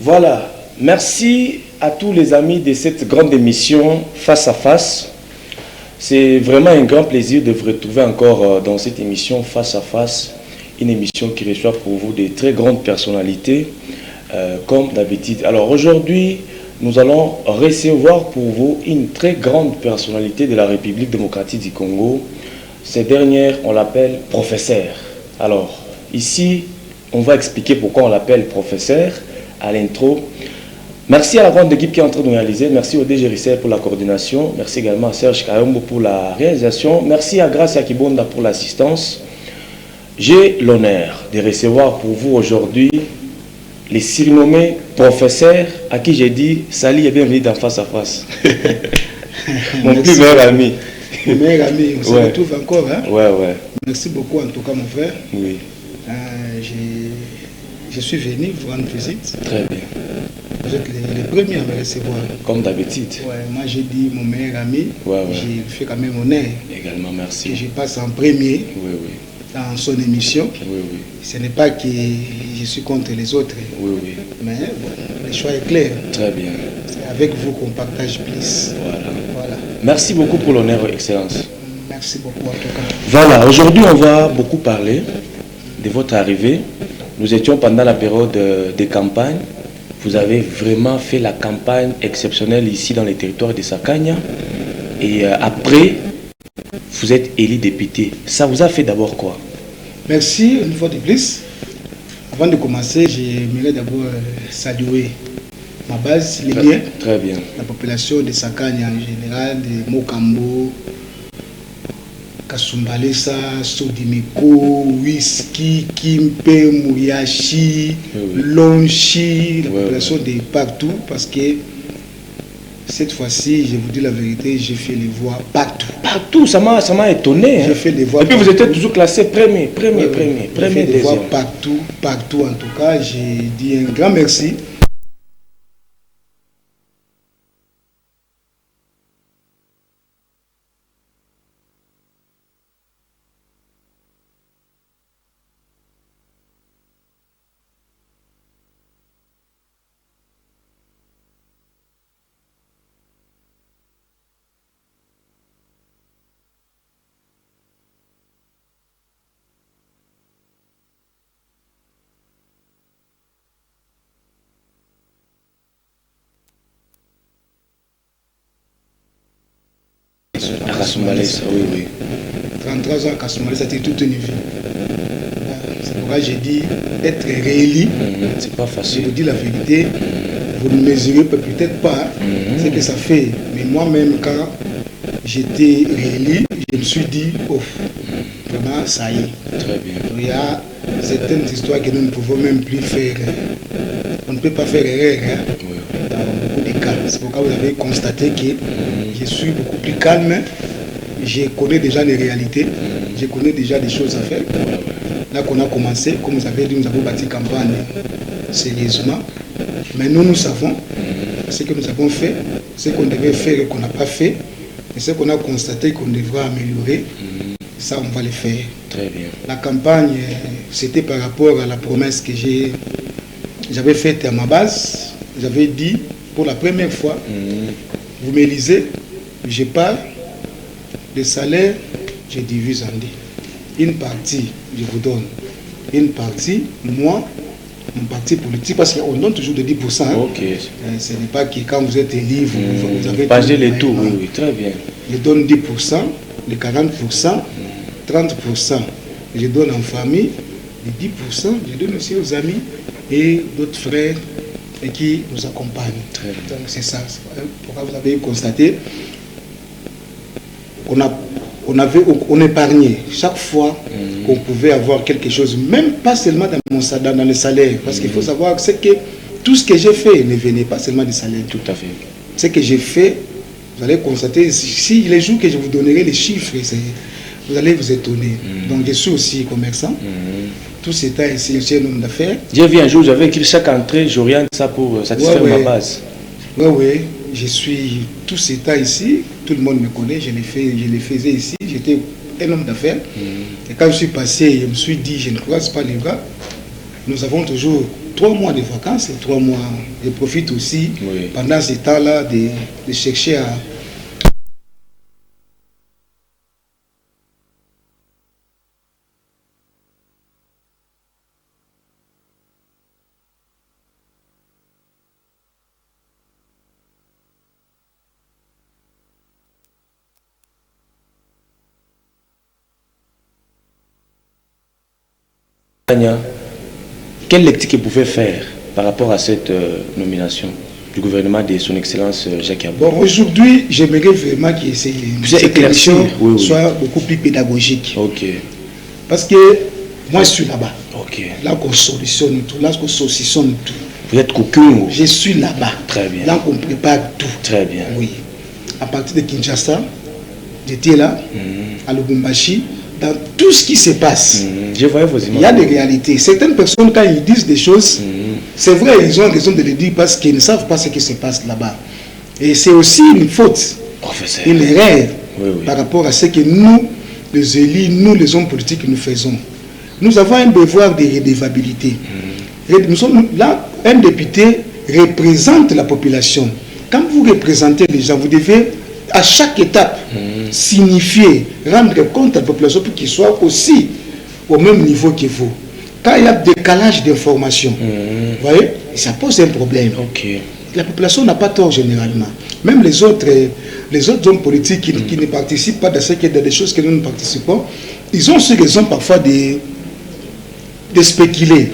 Voilà, merci à tous les amis de cette grande émission Face à Face. C'est vraiment un grand plaisir de vous retrouver encore dans cette émission Face à Face, une émission qui reçoit pour vous des très grandes personnalités, comme d'habitude. Alors aujourd'hui, nous allons recevoir pour vous une très grande personnalité de la République démocratique du Congo. Cette dernière, on l'appelle professeur. Alors, ici, on va expliquer pourquoi on l'appelle professeur à l'intro. Merci à la grande équipe qui est en train de réaliser. Merci au DG Risser pour la coordination. Merci également à Serge Kayombo pour la réalisation. Merci à Gracia Kibonda pour l'assistance. J'ai l'honneur de recevoir pour vous aujourd'hui les surnommés professeurs à qui j'ai dit salut et bienvenue dans Face à Face. Mon plus meilleur ami. Mon meilleur ami, on se retrouve encore. Hein? Ouais. Merci beaucoup en tout cas mon frère. Oui. Je suis venu vous rendre visite. Très bien. Vous êtes les premiers à me recevoir. Comme d'habitude. Ouais, moi j'ai dit mon meilleur ami. J'ai fait quand même honneur. Également, merci. Que je passe en premier dans son émission. Oui. Ce n'est pas que je suis contre les autres. Oui. Mais bon, le choix est clair. Très bien. C'est avec vous qu'on partage plus. Voilà. Merci beaucoup pour l'honneur, Excellence. Merci beaucoup en tout cas. Voilà, aujourd'hui on va beaucoup parler de votre arrivée. Nous étions pendant la période de campagne. Vous avez vraiment fait la campagne exceptionnelle ici dans les territoires de Sakanya. Et après, vous êtes élu député. Ça vous a fait d'abord quoi? Merci une fois de plus. Avant de commencer, j'aimerais d'abord saluer ma base, les liens. Très bien. La population de Sakanya en général, de Mokambo, Kasumbalesa, Sodimeko, Whisky, Kimpe, Mouyachi, Lonchi, la population de partout, parce que cette fois-ci, je vous dis la vérité, j'ai fait les voix partout. Partout, ça m'a étonné. J'ai fait des voix. Et puis vous étiez toujours classé premier, j'ai fait des voix partout en tout cas. J'ai dit un grand merci. À Kasumbalesa, oui. 33 ans à Kasumbalesa, c'était toute une vie. C'est pourquoi j'ai dit être réélu. C'est pas facile. Je vous dis la vérité, vous ne mesurez peut-être pas ce que ça fait. Mais moi-même, quand j'étais réélu, je me suis dit, vraiment, ça y est. Très bien. Il y a certaines histoires que nous ne pouvons même plus faire. On ne peut pas faire erreur dans beaucoup de cas. C'est pourquoi vous avez constaté que je suis beaucoup plus calme. Je connais déjà les réalités. Je connais déjà des choses à faire. Là qu'on a commencé, comme vous avez dit, nous avons bâti campagne sérieusement. Mais nous savons ce que nous avons fait, ce qu'on devait faire et qu'on n'a pas fait, et ce qu'on a constaté qu'on devra améliorer. Ça, on va le faire. Très bien. La campagne, c'était par rapport à la promesse que j'avais faite à ma base. J'avais dit, pour la première fois, vous m'élisez, je pars, le salaire, je divise en deux. Une partie, je vous donne. Une partie, moi, mon parti politique, parce qu'on donne toujours de 10%. Ok. Ce n'est pas que quand vous êtes élu, vous avez... Pagez les tout, oui, très bien. Je donne 10%, les 40%, 30%, je donne en famille, les 10%, je donne aussi aux amis et d'autres frères qui nous accompagnent. Donc c'est ça. Pourquoi vous avez constaté on épargnait chaque fois qu'on pouvait avoir quelque chose, même pas seulement dans le salaire, parce qu'il faut savoir que tout ce que j'ai fait ne venait pas seulement du salaire. Tout à fait. Ce que j'ai fait, vous allez constater, si les jours que je vous donnerai les chiffres, vous allez vous étonner. Donc je suis aussi commerçant. Tout ce temps ici, je suis un homme d'affaires. J'ai vu un jour, j'avais écrit chaque entrée, j'oriente ça pour satisfaire ma base. Oui, je suis tout ce temps ici, tout le monde me connaît, je les faisais ici, j'étais un homme d'affaires. Et quand je suis passé, je me suis dit, je ne croise pas les bras. nous avons toujours 3 mois de vacances et 3 mois. Je profite aussi pendant ce temps-là de chercher à... Quelle lecture vous pouvez faire par rapport à cette nomination du gouvernement de son Excellence Jacques Abou? Bon, aujourd'hui, j'aimerais vraiment que cette élection soit beaucoup plus pédagogique. Ok. Parce que moi, je suis là-bas. Ok. Là qu'on solutionne tout, là qu'on saucissonne tout. Vous êtes coquin? Je suis là-bas. Très bien. Là qu'on prépare tout. Très bien. Oui. À partir de Kinshasa, j'étais là, à Lubumbashi, dans tout ce qui se passe. Je voyais vos images. Il y a des réalités. Certaines personnes, quand ils disent des choses, c'est vrai, ils ont raison de le dire parce qu'ils ne savent pas ce qui se passe là-bas. Et c'est aussi une faute, professeur, une erreur par rapport à ce que nous, les élus, nous, les hommes politiques, nous faisons. Nous avons un devoir de redevabilité. Nous sommes là, un député représente la population. Quand vous représentez les gens, vous devez à chaque étape signifier, rendre compte à la population pour qu'ils soient aussi au même niveau que vous. Quand il y a décalage d'informations, vous voyez, ça pose un problème. La population n'a pas tort généralement. Même les autres hommes politiques qui ne participent pas dans des choses que nous ne participons, ils ont aussi raison parfois de spéculer.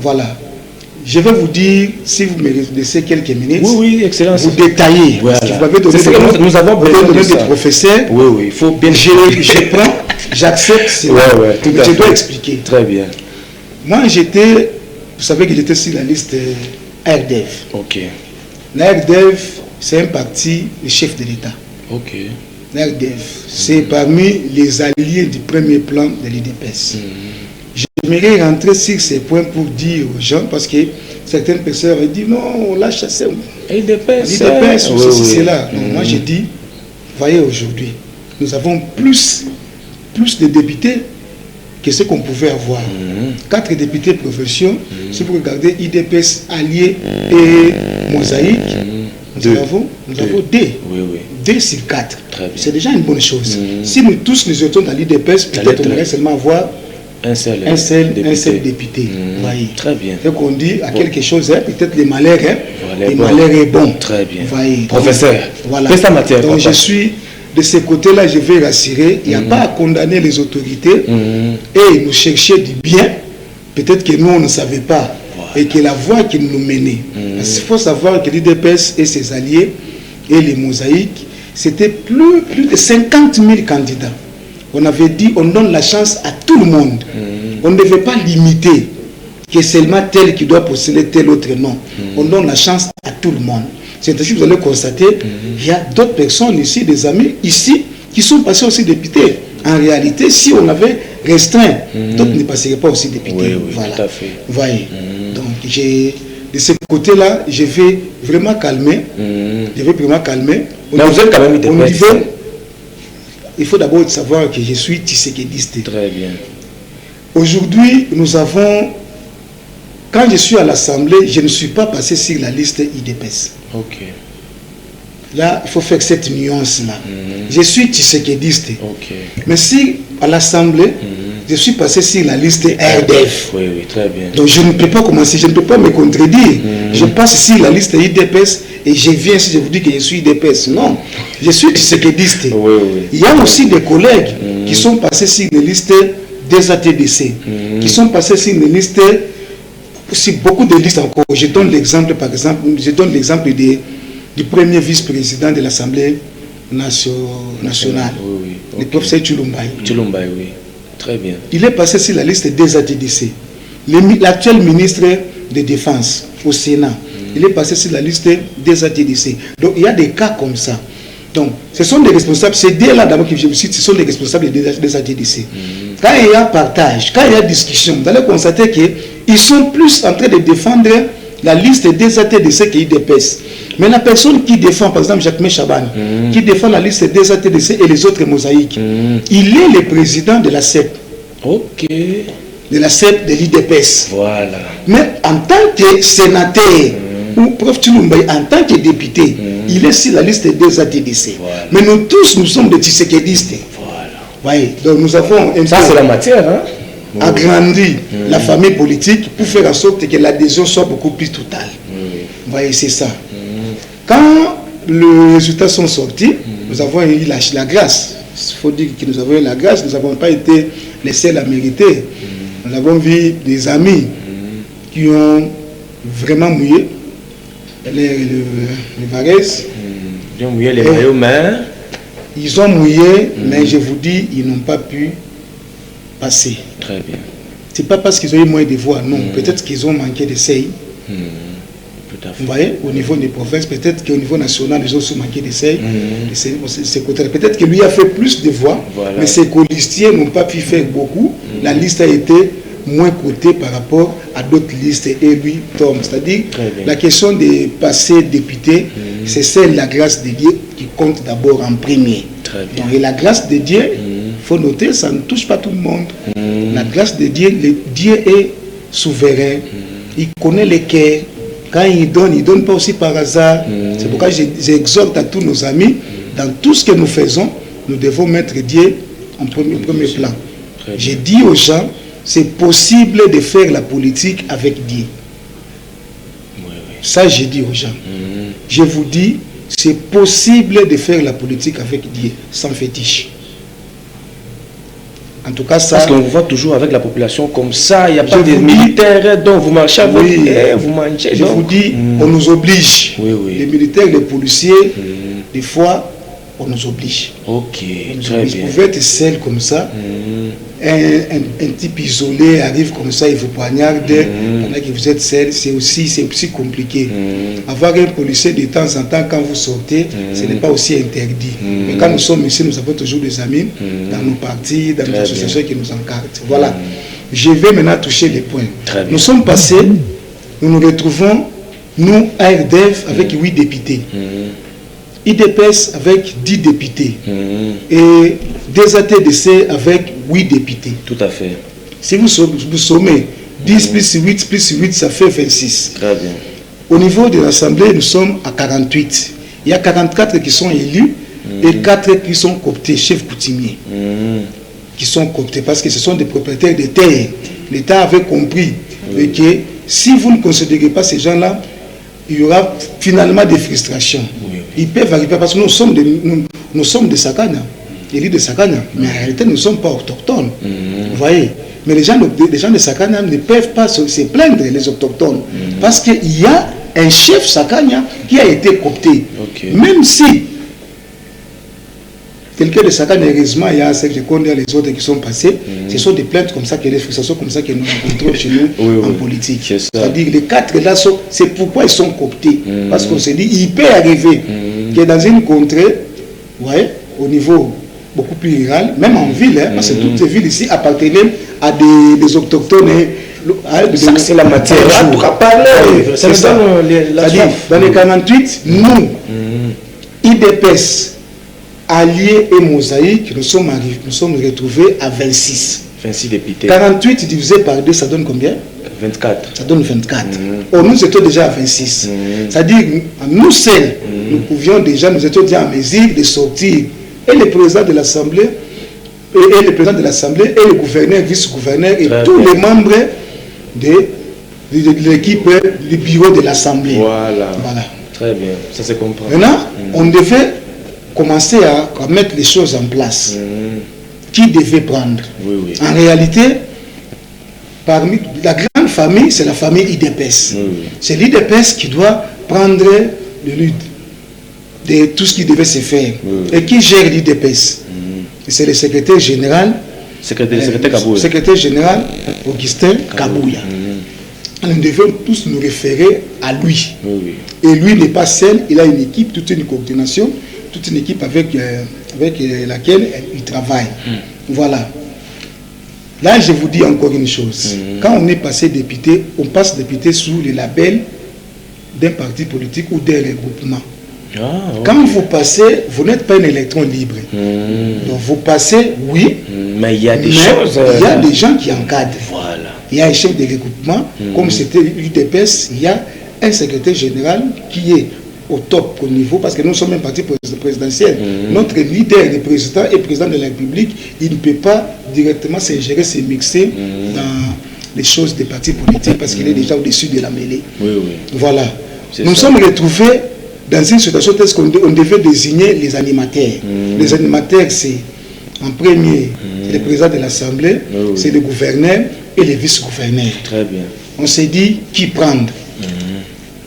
Voilà. Je vais vous dire, si vous me laissez quelques minutes, excellence, vous détaillez. Voilà. Parce que vous avez donné nous avons besoin des professeurs. Il faut bien. Je prends, j'accepte cela. Je dois expliquer. Très bien. Moi, vous savez que j'étais sur la liste RDF. Ok. La RDF, c'est un parti, le chef de l'État. Ok. La RDF, c'est parmi les alliés du premier plan de l'IDPS. J'aimerais rentrer sur ces points pour dire aux gens, parce que certaines personnes avaient dit non, on l'a chassé. l'IDPS, c'est là. Moi, j'ai dit, voyez, aujourd'hui, nous avons plus de députés que ce qu'on pouvait avoir. 4 députés provinciaux. Si vous regardez IDPS, Alliés et Mosaïque, nous avons 2. 2 sur 4. C'est déjà une bonne chose. Si nous tous nous étions dans l'IDPS, peut-être on aurait seulement avoir un seul député. Voyez. Très bien. Donc on dit à quelque chose, peut-être les malheurs, les malheurs est bon. Très bien. Voyez. Professeur, voilà. Donc je suis de ce côté-là, je vais rassurer. Il n'y a pas à condamner les autorités et nous chercher du bien. Peut-être que nous, on ne savait pas. Et que la voie qui nous menait. Parce qu'il faut savoir que l'IDPS et ses alliés et les mosaïques, c'était plus de 50 000 candidats. On avait dit, on donne la chance à tout le monde. On ne devait pas limiter que seulement tel qui doit posséder tel autre nom. On donne la chance à tout le monde. C'est ainsi que vous allez constater, il y a d'autres personnes ici, des amis ici, qui sont passés aussi députés. En réalité, si on avait restreint, d'autres ne passeraient pas aussi députés. Voilà. Tout à fait. Voyez. Donc, de ce côté-là, je vais vraiment calmer. Je vais vraiment calmer. Mais vous êtes quand même IDPS. Il faut d'abord savoir que je suis tshisekidiste. Très bien. Aujourd'hui, nous avons... Quand je suis à l'Assemblée, je ne suis pas passé sur la liste IDPS. Ok. Là, il faut faire cette nuance-là. Je suis tshisekidiste. Ok. Mais si à l'Assemblée, je suis passé sur la liste RDF. Oui, très bien. Donc je ne peux pas commencer, je ne peux pas me contredire. Je passe sur la liste IDPS et je viens si je vous dis que je suis IDPS. Non, je suis tshisekidiste. Il y a aussi des collègues qui sont passés sur les listes des ATDC, qui sont passés sur les listes, aussi beaucoup de listes encore. Je donne l'exemple, par exemple, du premier vice-président de l'Assemblée nationale, le professeur Tshilombaï. Tshilombaï, oui. Très bien. Il est passé sur la liste des ATDC. L'actuel ministre de Défense au Sénat, il est passé sur la liste des ATDC. Donc il y a des cas comme ça. Donc ce sont des responsables, c'est dès là d'abord que je vous cite, ce sont des responsables des ATDC. Quand il y a partage, quand il y a discussion, vous allez constater qu'ils sont plus en train de défendre la liste des ATDC que IDPS. Mais la personne qui défend, par exemple Jacques Chaban, qui défend la liste des ATDC et les autres mosaïques, il est le président de la CEP. Ok. de la CEP de l'IDPS. Voilà. Mais en tant que sénateur, ou Prof Tshilombo, en tant que député, il est sur la liste des ATDC. Voilà. Mais nous tous, nous sommes des Tshisekedistes. Voilà. Oui, donc nous avons Ça, c'est la matière, hein? agrandi la famille politique pour faire en sorte que l'adhésion soit beaucoup plus totale. Vous voyez, c'est ça. Quand les résultats sont sortis, nous avons eu la grâce. Il faut dire que nous avons eu la grâce, nous n'avons pas été les seuls à mériter. Nous avons vu des amis qui ont vraiment mouillé les Varese. Ils ont mouillé les maillots, mais... Ils ont mouillé, mais je vous dis, ils n'ont pas pu passer. Très bien. C'est pas parce qu'ils ont eu moins de voix, non. Peut-être qu'ils ont manqué d'essai. Tout à fait. Vous voyez, au niveau des provinces, peut-être qu'au niveau national, ils ont aussi manqué d'essai. Peut-être que lui a fait plus de voix, Voilà. mais ses colistiers n'ont pas pu faire beaucoup. La liste a été moins cotée par rapport à d'autres listes et lui tombe. C'est-à-dire, la question de passer député, c'est celle la grâce de Dieu qui compte d'abord en premier. Très bien. Donc, et la grâce de Dieu, il faut noter, ça ne touche pas tout le monde. La grâce de Dieu, Dieu est souverain. Il connaît les cœurs. Quand il donne pas aussi par hasard. C'est pourquoi j'exhorte à tous nos amis, dans tout ce que nous faisons, nous devons mettre Dieu en premier plan. J'ai dit aux gens, c'est possible de faire la politique avec Dieu. Ça, j'ai dit aux gens. Je vous dis, c'est possible de faire la politique avec Dieu, sans fétiche. En tout cas, ça... Parce qu'on vous voit toujours avec la population comme ça, il n'y a pas de militaires, donc vous marchez avec vous mangez. Je vous dis, on nous oblige. Les militaires, les policiers, des fois, on nous oblige. Ok, très bien. Vous pouvez être seul comme ça. Un type isolé arrive comme ça, il vous poignarde. Pendant que vous êtes seul, c'est aussi compliqué. Avoir un policier de temps en temps, quand vous sortez, ce n'est pas aussi interdit. Mais quand nous sommes ici, nous avons toujours des amis dans nos partis, dans nos associations qui nous encadrent. Voilà. Je vais maintenant toucher les points. Nous sommes passés, nous nous retrouvons, nous, ARDF, avec 8 députés. IDPS avec 10 députés et des ATDC avec 8 députés. Tout à fait. Si vous sommez 10 plus 8, ça fait 26. Très bien. Au niveau de l'Assemblée, nous sommes à 48. Il y a 44 qui sont élus et 4 qui sont cooptés, chefs coutumiers. Qui sont cooptés parce que ce sont des propriétaires de terres. L'État avait compris que si vous ne considérez pas ces gens-là, il y aura finalement des frustrations. Ils peuvent arriver parce que nous sommes des Sakana, élus de Sakana, mais en réalité nous ne sommes pas autochtones. Vous voyez. Mais les gens de Sakana ne peuvent pas se plaindre, les autochtones, parce qu'il y a un chef Sakana qui a été coopté. Même si quelqu'un de Sakana, heureusement, il y a ceux que je connais, les autres qui sont passés, ce sont des plaintes comme ça, des frustrations comme ça que nous rencontrons chez nous en politique. C'est-à-dire les 4 là, c'est pourquoi ils sont cooptés. Parce qu'on se dit, il peut arriver que dans une contrée, ouais, au niveau beaucoup plus rural, même en ville, parce que toutes les villes ici appartenaient à des autochtones. C'est la matière. En tout cas, parler. C'est ça. Dans les 48, nous, IDPS, Alliés et Mosaïque, nous sommes retrouvés à 26. 26 députés. 48 divisé par 2, ça donne combien? 24. Ça donne 24. Or, nous étions déjà à 26. C'est-à-dire, nous seuls, nous pouvions déjà, nous étions déjà en mesure de sortir. Et le président de l'Assemblée, et le président de l'Assemblée, et le gouverneur, vice-gouverneur, et tous les membres de l'équipe du bureau de l'Assemblée. Voilà. Très bien. Ça se comprend. Maintenant, on devait commencer à mettre les choses en place. Qui devait prendre? En réalité, parmi la grande famille, c'est la famille IDPS. C'est l'IDPS qui doit prendre le lead de tout ce qui devait se faire. Et qui gère l'IDPS? C'est le secrétaire général. Secrétaire général Augustin Kabouya. Nous devons tous nous référer à lui. Et lui n'est pas seul, il a une équipe, toute une coordination, toute une équipe avec laquelle il travaille. Voilà. Là, je vous dis encore une chose. Quand on est passé député, on passe député sous le label d'un parti politique ou d'un regroupement. Ah, okay. Quand vous passez, vous n'êtes pas un électron libre. Donc vous passez, oui. Mais il y a des choses. Il y a des gens qui encadrent. Voilà. Il y a un chef de regroupement, comme c'était l'UDPS, il y a un secrétaire général qui est au top au niveau, parce que nous sommes un parti présidentiel. Notre leader, le président et président de la République, il ne peut pas directement s'ingérer, se mixer dans les choses des partis politiques, parce qu'il est déjà au-dessus de la mêlée. Oui, oui. Voilà. Nous sommes retrouvés dans une situation telle qu'on devait désigner les animateurs. Les animateurs, c'est en premier, c'est le président de l'Assemblée, c'est le gouverneur et le vice-gouverneur. Très bien. On s'est dit qui prendre.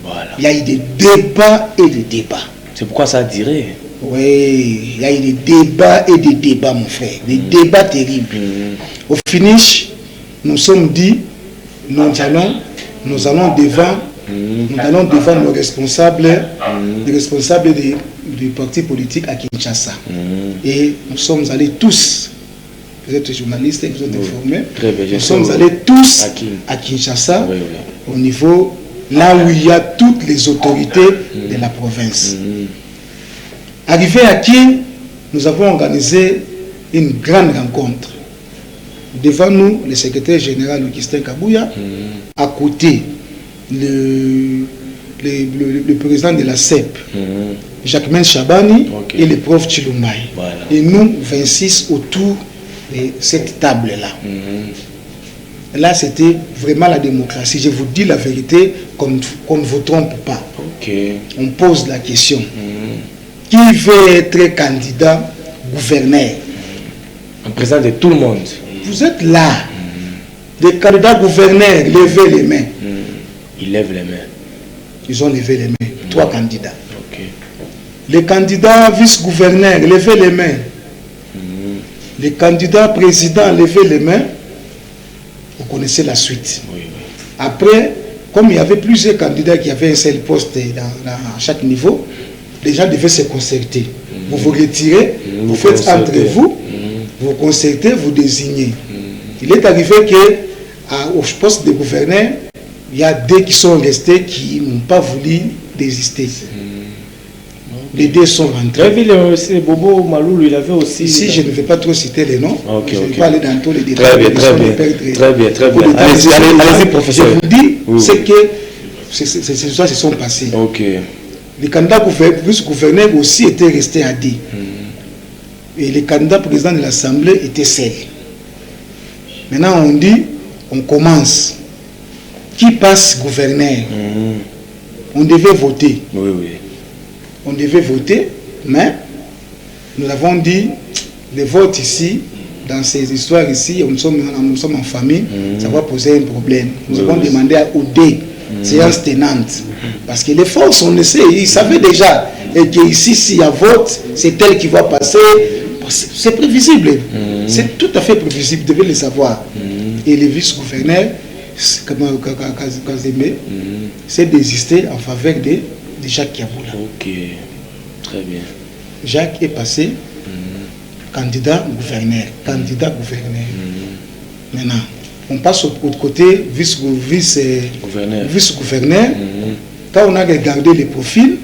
Voilà. Il y a eu des débats et des débats. C'est pourquoi ça dirait. Oui, il y a eu des débats et des débats, mon frère. Des débats terribles. Au finish, nous sommes dit, nous allons devant nos responsables, les responsables du parti politique à Kinshasa. Et nous sommes allés tous, vous êtes journalistes, vous êtes informés, nous sommes allés tous à Kinshasa, au niveau, là où il y a toutes les autorités de la province. Arrivé à Kin, nous avons organisé une grande rencontre. Devant nous, le secrétaire général Augustin Kabouya, à côté, le président de la CEP, Jacquemain Chabani, et le prof Chilumbaï. Voilà. Et nous, 26 autour de cette table-là. Là, c'était vraiment la démocratie. Je vous dis la vérité, qu'on ne vous trompe pas. On pose la question. Qui veut être candidat gouverneur? En présence de tout le monde. Vous êtes là. Des candidats gouverneurs, levez les mains. Ils lèvent les mains. Ils ont levé les mains. 3 candidats. Les candidats vice-gouverneurs, levez les mains. Les candidats présidents, levez les mains. Vous connaissez la suite. Après, comme il y avait plusieurs candidats qui avaient un seul poste à chaque niveau, les gens devaient se concerter. Vous vous retirez, vous faites entre vous, vous concertez, vous désignez. Il est arrivé qu'au poste de gouverneur, il y a 2 qui sont restés qui n'ont pas voulu désister. Les 2 sont rentrés. C'est Bobo Malou, il avait aussi. Ici, je ne vais pas trop citer les noms. Je ne vais pas aller dans tous les détails. Très bien. Allez-y, professeur. Je vous dis, c'est que ces choses se sont passées. Les candidats vice-gouverneurs aussi étaient restés à 2. Et les candidats présidents de l'Assemblée étaient seuls. Maintenant, on dit, on commence. Qui passe gouverneur? On devait voter. On devait voter, mais nous avons dit, le vote ici, dans ces histoires ici, nous sommes en famille, ça va poser un problème. Nous avons demandé aux 2 séances tenantes. Parce que les forces, on le sait, ils savaient déjà. Et qu'ici, s'il y a vote, c'est elle qui va passer. C'est prévisible. C'est tout à fait prévisible, vous devez le savoir. Et le vice-gouverneur, Kazemé, s'est désisté en faveur de Jacques Kiaboula. Très bien. Jacques est passé candidat gouverneur. Maintenant, on passe au côté vice-gouverneur. Quand on a regardé les profils,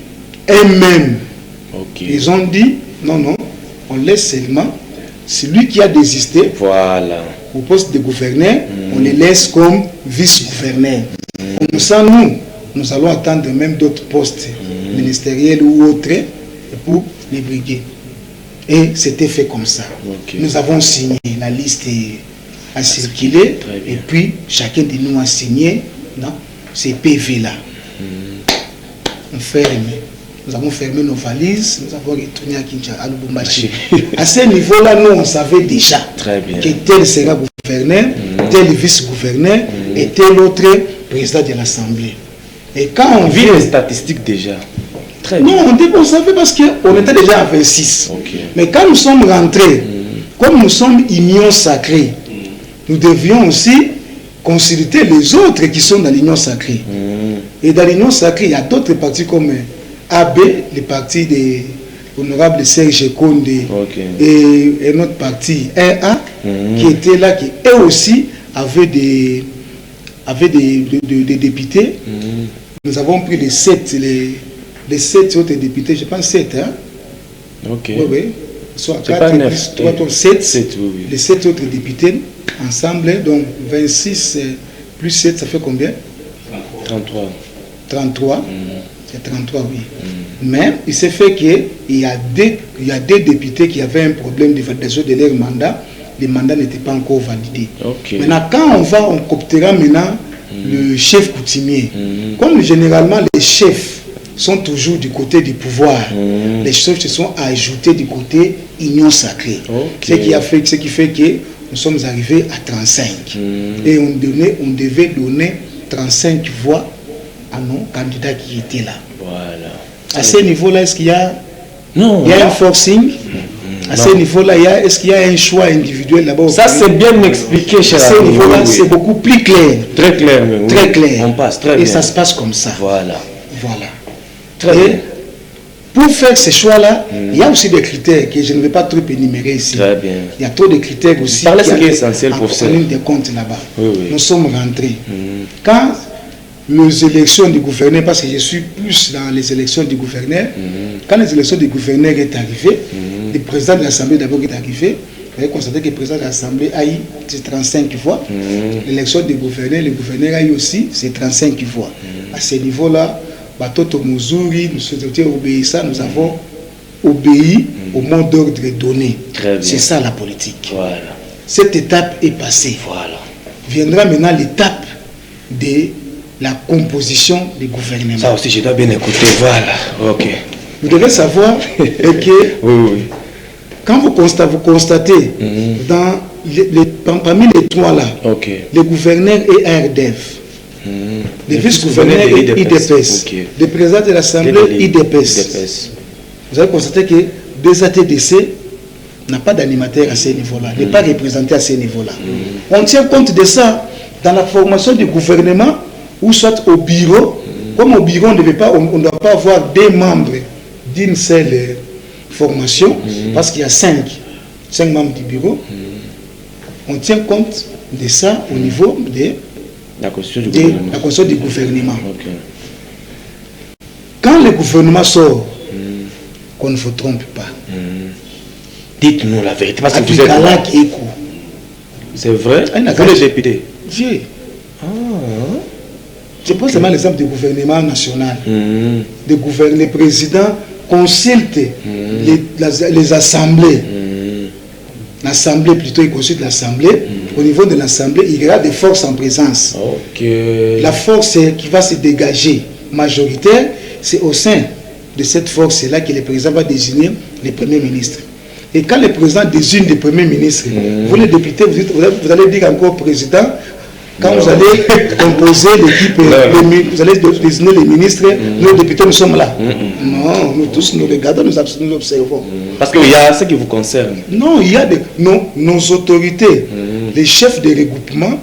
eux-mêmes, ils ont dit, non, on laisse seulement celui qui a désisté au poste de gouverneur, on les laisse comme vice-gouverneur. Comme ça, nous allons attendre même d'autres postes ministériels ou autres pour les briguer. Et c'était fait comme ça. Nous avons signé, la liste a circulé, et puis chacun de nous a signé ces PV-là. On ferme. Nous avons fermé nos valises, nous avons retourné à Kinshasa, à Lubumbashi. À ce niveau-là, nous, on savait déjà que tel sera gouverneur, tel vice-gouverneur, et tel autre président de l'Assemblée. Et quand on vit les statistiques déjà. Non, on savait parce qu'on était déjà à 26. Mais quand nous sommes rentrés, comme nous sommes union sacrée, nous devions aussi consulter les autres qui sont dans l'union sacrée. Et dans l'union sacrée, il y a d'autres partis comme AB, le parti de l'honorable Serge Konde, et un autre parti, 1A, qui était là, qui eux aussi avaient des députés. Nous avons pris les 7, les 7 autres députés, je pense 7, hein? Ok. Oui, oui. Soit C'est 4 pas et 9. plus 3, 7. 7, oui, oui. Les 7 autres députés ensemble, donc 26 plus 7, ça fait combien? 33. 33. C'est 33, oui. Mais il s'est fait qu'il y a des députés qui avaient un problème de validation de leur mandat. Les mandats n'étaient pas encore validés. Ok. Maintenant, quand on cooptera maintenant le chef coutumier, comme généralement les chefs sont toujours du côté du pouvoir, les chefs se sont ajoutés du côté union sacrée. Okay. Ce qui fait que nous sommes arrivés à 35. Et on devait donner 35 voix à nos candidats qui étaient là. Voilà. À ce niveau-là, est-ce qu'il y a, non, il y a un forcing? À ce niveau-là, est-ce qu'il y a un choix individuel là-bas? Ça, c'est bien expliqué, cher ami. À ce niveau-là, oui. c'est beaucoup plus clair. Très clair, oui. Très clair. On passe très et bien. Ça se passe comme ça. Voilà. Voilà. Très bien. Pour faire ces choix-là, il y a aussi des critères que je ne vais pas trop énumérer ici. Très bien. Il y a trop de critères aussi. Parlez ce qui est essentiel pour ça. En ligne de compte là-bas. Oui, oui. Nous sommes rentrés. Quand les élections du gouverneur, parce que je suis plus dans les élections du gouverneur, quand les élections du gouverneur est arrivé, le président de l'Assemblée d'abord est arrivé, vous avez constaté que le président de l'Assemblée a eu ses 35 voix. L'élection du gouverneur, le gouverneur a eu aussi ses 35 voix. À ce niveau-là, Batoto Mouzouri, nous avons obéi au mot d'ordre donné. C'est ça la politique. Voilà. Cette étape est passée. Voilà. Viendra maintenant l'étape de la composition du gouvernement. Ça aussi, je dois bien écouter. Voilà. Ok. Vous devez savoir que oui. quand vous constatez parmi les trois là, le gouverneur est RDF, le vice-gouverneur est IDPS, le président de l'Assemblée IDPS. Vous avez constaté que des ATDC n'a pas d'animateur à ce niveau-là, n'est pas représenté à ce niveau-là. On tient compte de ça dans la formation du gouvernement ou soit au bureau. Comme au bureau, on ne doit pas avoir des membres d'une seule formation, parce qu'il y a 5 membres du bureau. On tient compte de ça au niveau de la constitution du gouvernement. Quand le gouvernement sort, qu'on ne vous trompe pas. Dites-nous la vérité. Parce que vous êtes c'est vrai? Vous les députés? Oui. Je prends seulement l'exemple du gouvernement national. Le président consulte les assemblées. L'assemblée plutôt, il consulte l'assemblée. Au niveau de l'assemblée, il y aura des forces en présence. La force qui va se dégager majoritaire, c'est au sein de cette force-là que le président va désigner les premiers ministres. Et quand le président désigne les premiers ministres, vous les députés, vous allez dire encore président. Quand vous allez composer l'équipe, vous allez désigner les ministres, nos députés, nous sommes là. Non, nous tous nous regardons, nous observons. Parce qu'il y a ce qui vous concerne. Non, il y a nos autorités, les chefs de regroupement,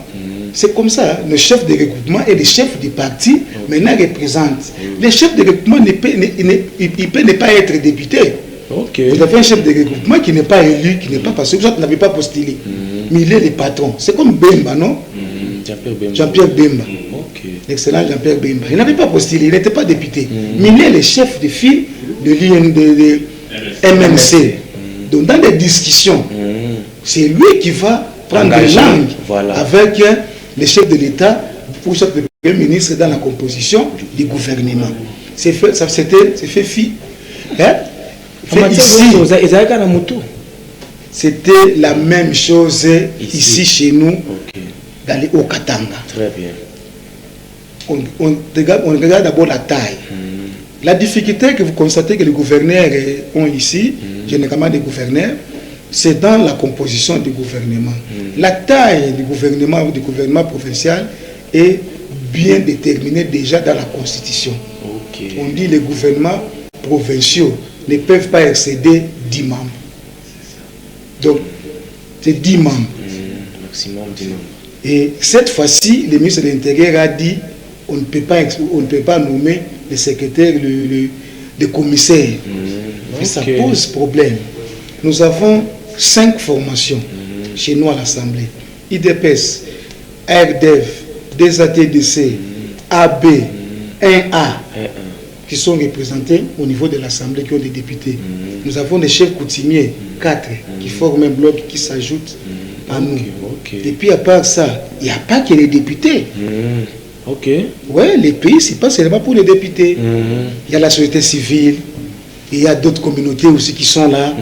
c'est comme ça. Le chef de regroupement et les chefs du parti maintenant représentent. Les chefs de regroupement, il peut ne pas être député. Vous avez un chef de regroupement qui n'est pas élu, qui n'est pas passé, vous n'avez pas postulé. Mais il est le patron. C'est comme Bemba, non? Jean-Pierre Bemba. L'excellent Jean-Pierre Bemba. Il n'avait pas postulé, il n'était pas député. Mais il est le chef de file de MMC. Donc dans les discussions, c'est lui qui va prendre des langues avec les chefs de l'État pour chaque premier ministre dans la composition du gouvernement. C'est fait ici. C'était la même chose ici chez nous, dans les Hauts-Katanga. Très bien. On regarde d'abord la taille. La difficulté que vous constatez que les gouverneurs ont ici, généralement des gouverneurs, c'est dans la composition du gouvernement. La taille du gouvernement provincial est bien déterminée déjà dans la Constitution. On dit les gouvernements provinciaux ne peuvent pas excéder 10 membres. Donc, c'est 10 membres. Maximum 10 membres. Et cette fois-ci, le ministre de l'Intérieur a dit on ne peut pas nommer le secrétaire, le commissaire. Et ça pose problème. Nous avons 5 formations chez nous à l'Assemblée. IDPS, RDF, DSATDC, AB, 1A. qui sont représentés au niveau de l'Assemblée, qui ont des députés. Nous avons des chefs coutumiers, 4, qui forment un bloc qui s'ajoute à nous. Et puis à part ça, il n'y a pas que les députés. Oui, les pays, c'est pas seulement pour les députés. Il y a la société civile, il y a d'autres communautés aussi qui sont là.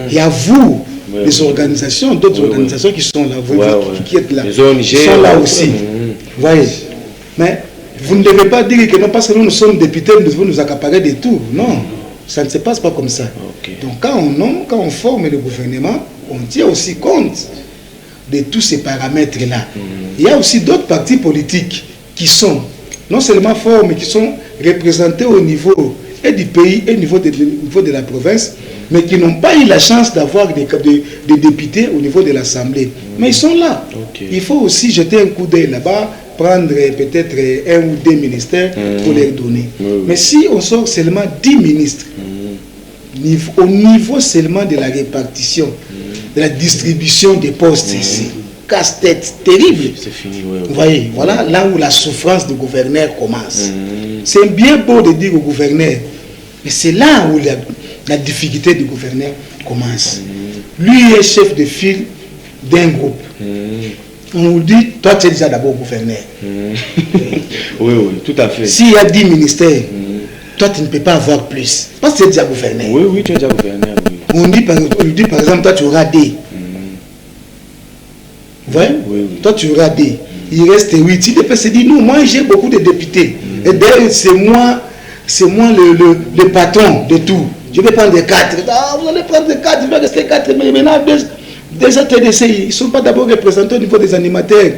Il y a vous, les organisations, d'autres organisations qui sont là, vous, qui êtes là, les ONG, qui sont là aussi. Voyez. Mais vous ne devez pas dire que non, parce que nous sommes députés, nous devons nous accaparer des tours. Non, ça ne se passe pas comme ça. Donc quand on nomme, quand on forme le gouvernement, on tient aussi compte de tous ces paramètres-là. Il y a aussi d'autres partis politiques qui sont non seulement forts, mais qui sont représentés au niveau et du pays et au niveau de la province, mais qui n'ont pas eu la chance d'avoir des députés au niveau de l'Assemblée. Mais ils sont là. Il faut aussi jeter un coup d'œil là-bas, prendre peut-être 1 ou 2 ministères pour les donner. Mais si on sort seulement 10 ministres, au niveau seulement de la répartition, de la distribution des postes ici, casse-tête terrible. C'est fini, Vous voyez, voilà là où la souffrance du gouverneur commence. C'est bien beau de dire au gouverneur, mais c'est là où la difficulté du gouverneur commence. Lui est chef de file d'un groupe. On vous dit, toi tu es déjà d'abord gouverneur. Oui, tout à fait. S'il y a 10 ministères, toi tu ne peux pas avoir plus. Parce que tu es déjà gouverneur. Oui, tu es déjà gouverneur. On dit par exemple, toi tu auras D. Oui. Toi tu auras D. Il reste 8. Il peut se dire, non, moi j'ai beaucoup de députés. Et d'ailleurs, c'est moi le patron de tout. Je vais prendre 4. Ah, vous allez prendre 4, je vais rester 4. Mais maintenant, des ATDC, ils ne sont pas d'abord représentés au niveau des animateurs.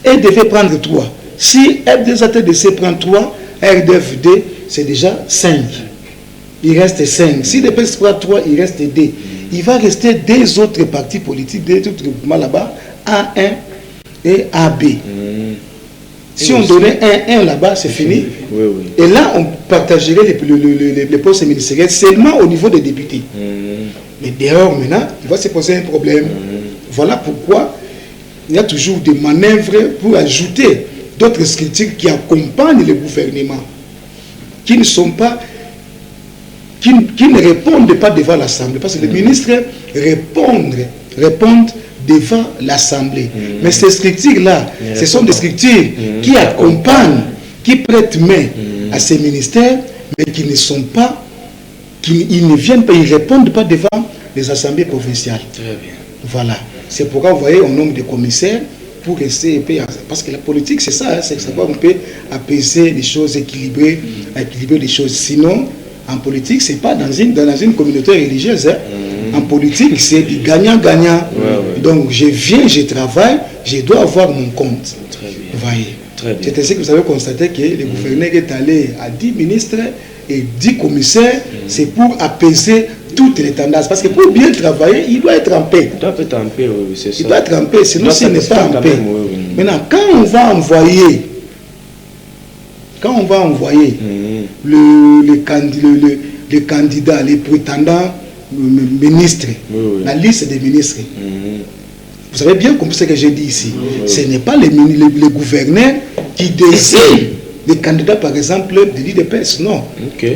Et devait prendre 3. Si des ATDC prend 3, RDFD, c'est déjà 5. Il reste 5. Si des PS prend 3, il reste 2. Il va rester des autres partis politiques, des autres groupements là-bas, A1 et AB. Si on donnait un là-bas, c'est fini. Et là, on partagerait les postes ministériels seulement au niveau des députés. Mais dehors, maintenant, il va se poser un problème. Voilà pourquoi il y a toujours des manœuvres pour ajouter d'autres structures qui accompagnent le gouvernement, qui ne sont pas, qui ne répondent pas devant l'Assemblée. Parce que les ministres répondent devant l'Assemblée. Mais ces structures-là, ce sont des structures qui accompagnent, qui prêtent main à ces ministères, mais qui ne sont pas, ils ne viennent pas, ils ne répondent pas devant les assemblées provinciales. Très bien. Voilà. C'est pourquoi vous voyez, on nomme des commissaires pour rester, parce que la politique, c'est ça, c'est savoir on peut apaiser les choses, équilibrer les choses. Sinon, en politique, c'est pas dans une communauté religieuse. En politique, c'est du gagnant-gagnant. Donc, je viens, je travaille, je dois avoir mon compte. Très bien. Vous voyez. Très bien. C'est ainsi que vous avez constaté que le gouverneur est allé à 10 ministres et 10 commissaires. C'est pour apaiser toutes les tendances. Parce que pour bien travailler, il doit être en paix. Il doit être en paix, oui, c'est ça. Il doit être en paix, sinon s'il n'est pas en paix. Maintenant, quand on va envoyer les candidats, les prétendants ministres, la liste des ministres, vous savez bien comme ce que j'ai dit ici, ce n'est pas les gouverneurs qui désignent les candidats, par exemple, de l'IDPS, non.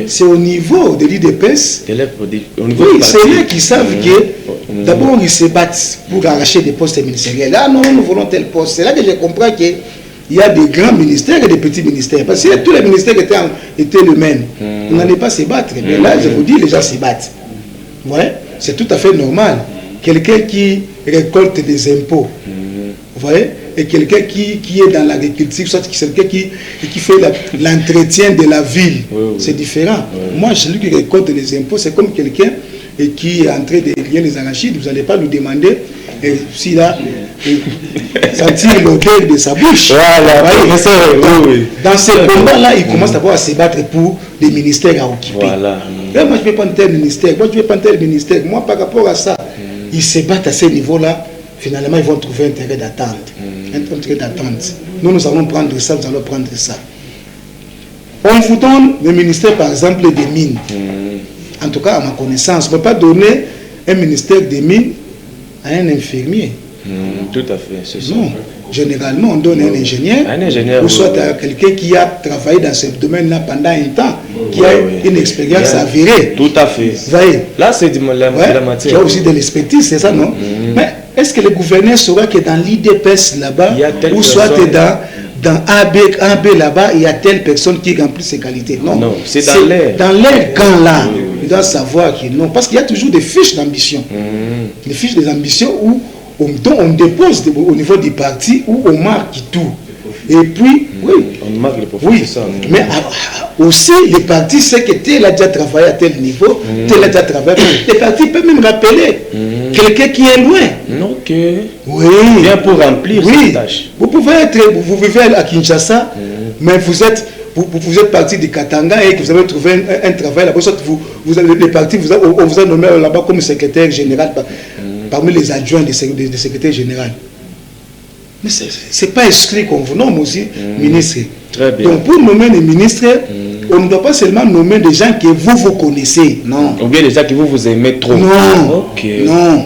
C'est au niveau de l'IDPS. Oui, c'est eux qui savent que d'abord ils se battent pour arracher des postes ministériels. Là, non, nous voulons tel poste. C'est là que je comprends qu'il y a des grands ministères et des petits ministères. Parce que tous les ministères étaient les mêmes. On n'allait pas se battre. Mais là, je vous dis, les gens se battent. Ouais, c'est tout à fait normal. Quelqu'un qui récolte des impôts, vous voyez, et quelqu'un qui est dans l'agriculture, soit quelqu'un qui fait l'entretien de la ville, c'est différent. Moi, celui qui récolte les impôts, c'est comme quelqu'un qui est en train de lier les arachides. Vous n'allez pas lui demander s'il a senti l'odeur de sa bouche. Voilà, dans ce combat-là, il commence d'abord à se battre pour des ministères à occuper. Voilà. Moi, je vais prendre tel ministère, moi, je vais prendre tel ministère. Moi, par rapport à ça, ils se battent à ce niveau-là. Finalement, ils vont trouver un intérêt d'attente. Nous allons prendre ça, nous allons prendre ça. On vous donne le ministère, par exemple, des mines. En tout cas, à ma connaissance, on ne peut pas donner un ministère des mines à un infirmier. Tout à fait, c'est ça. Non. Généralement, on donne un ingénieur ou soit à quelqu'un qui a travaillé dans ce domaine-là pendant un temps, qui a une expérience avérée. Tout à fait. Vous voyez? Là, c'est la matière. Qui a aussi de l'expertise, c'est ça, non? Mais est-ce que le gouverneur saura que dans l'IDPS là-bas, ou soit dans AB là-bas, il y a telle personne qui remplit ses qualités? Non, non, c'est dans l'air. Dans l'air, quand là, il doit savoir que non. Parce qu'il y a toujours des fiches d'ambition. Des fiches d'ambition où on dépose au niveau du parti, où on marque tout. Et puis, on marque le profil, c'est ça. Mais aussi, les partis, c'est que tel a déjà travaillé à tel niveau, tel a déjà travaillé. Les partis peuvent même rappeler quelqu'un qui est loin. Ok. Oui. Bien pour remplir cette tâche. Vous pouvez vous vivez à Kinshasa, mais vous êtes parti de Katanga et que vous avez trouvé un travail là-bas. Vous avez les partis, on vous a nommé là-bas comme secrétaire général parmi les adjoints des secrétaires généraux. Mais ce n'est pas exclu qu'on vous nomme aussi ministre. Très bien. Donc pour nommer les ministres, on ne doit pas seulement nommer des gens que vous connaissez. Non. Ou bien des gens que vous aimez trop. Non. Ok. Non.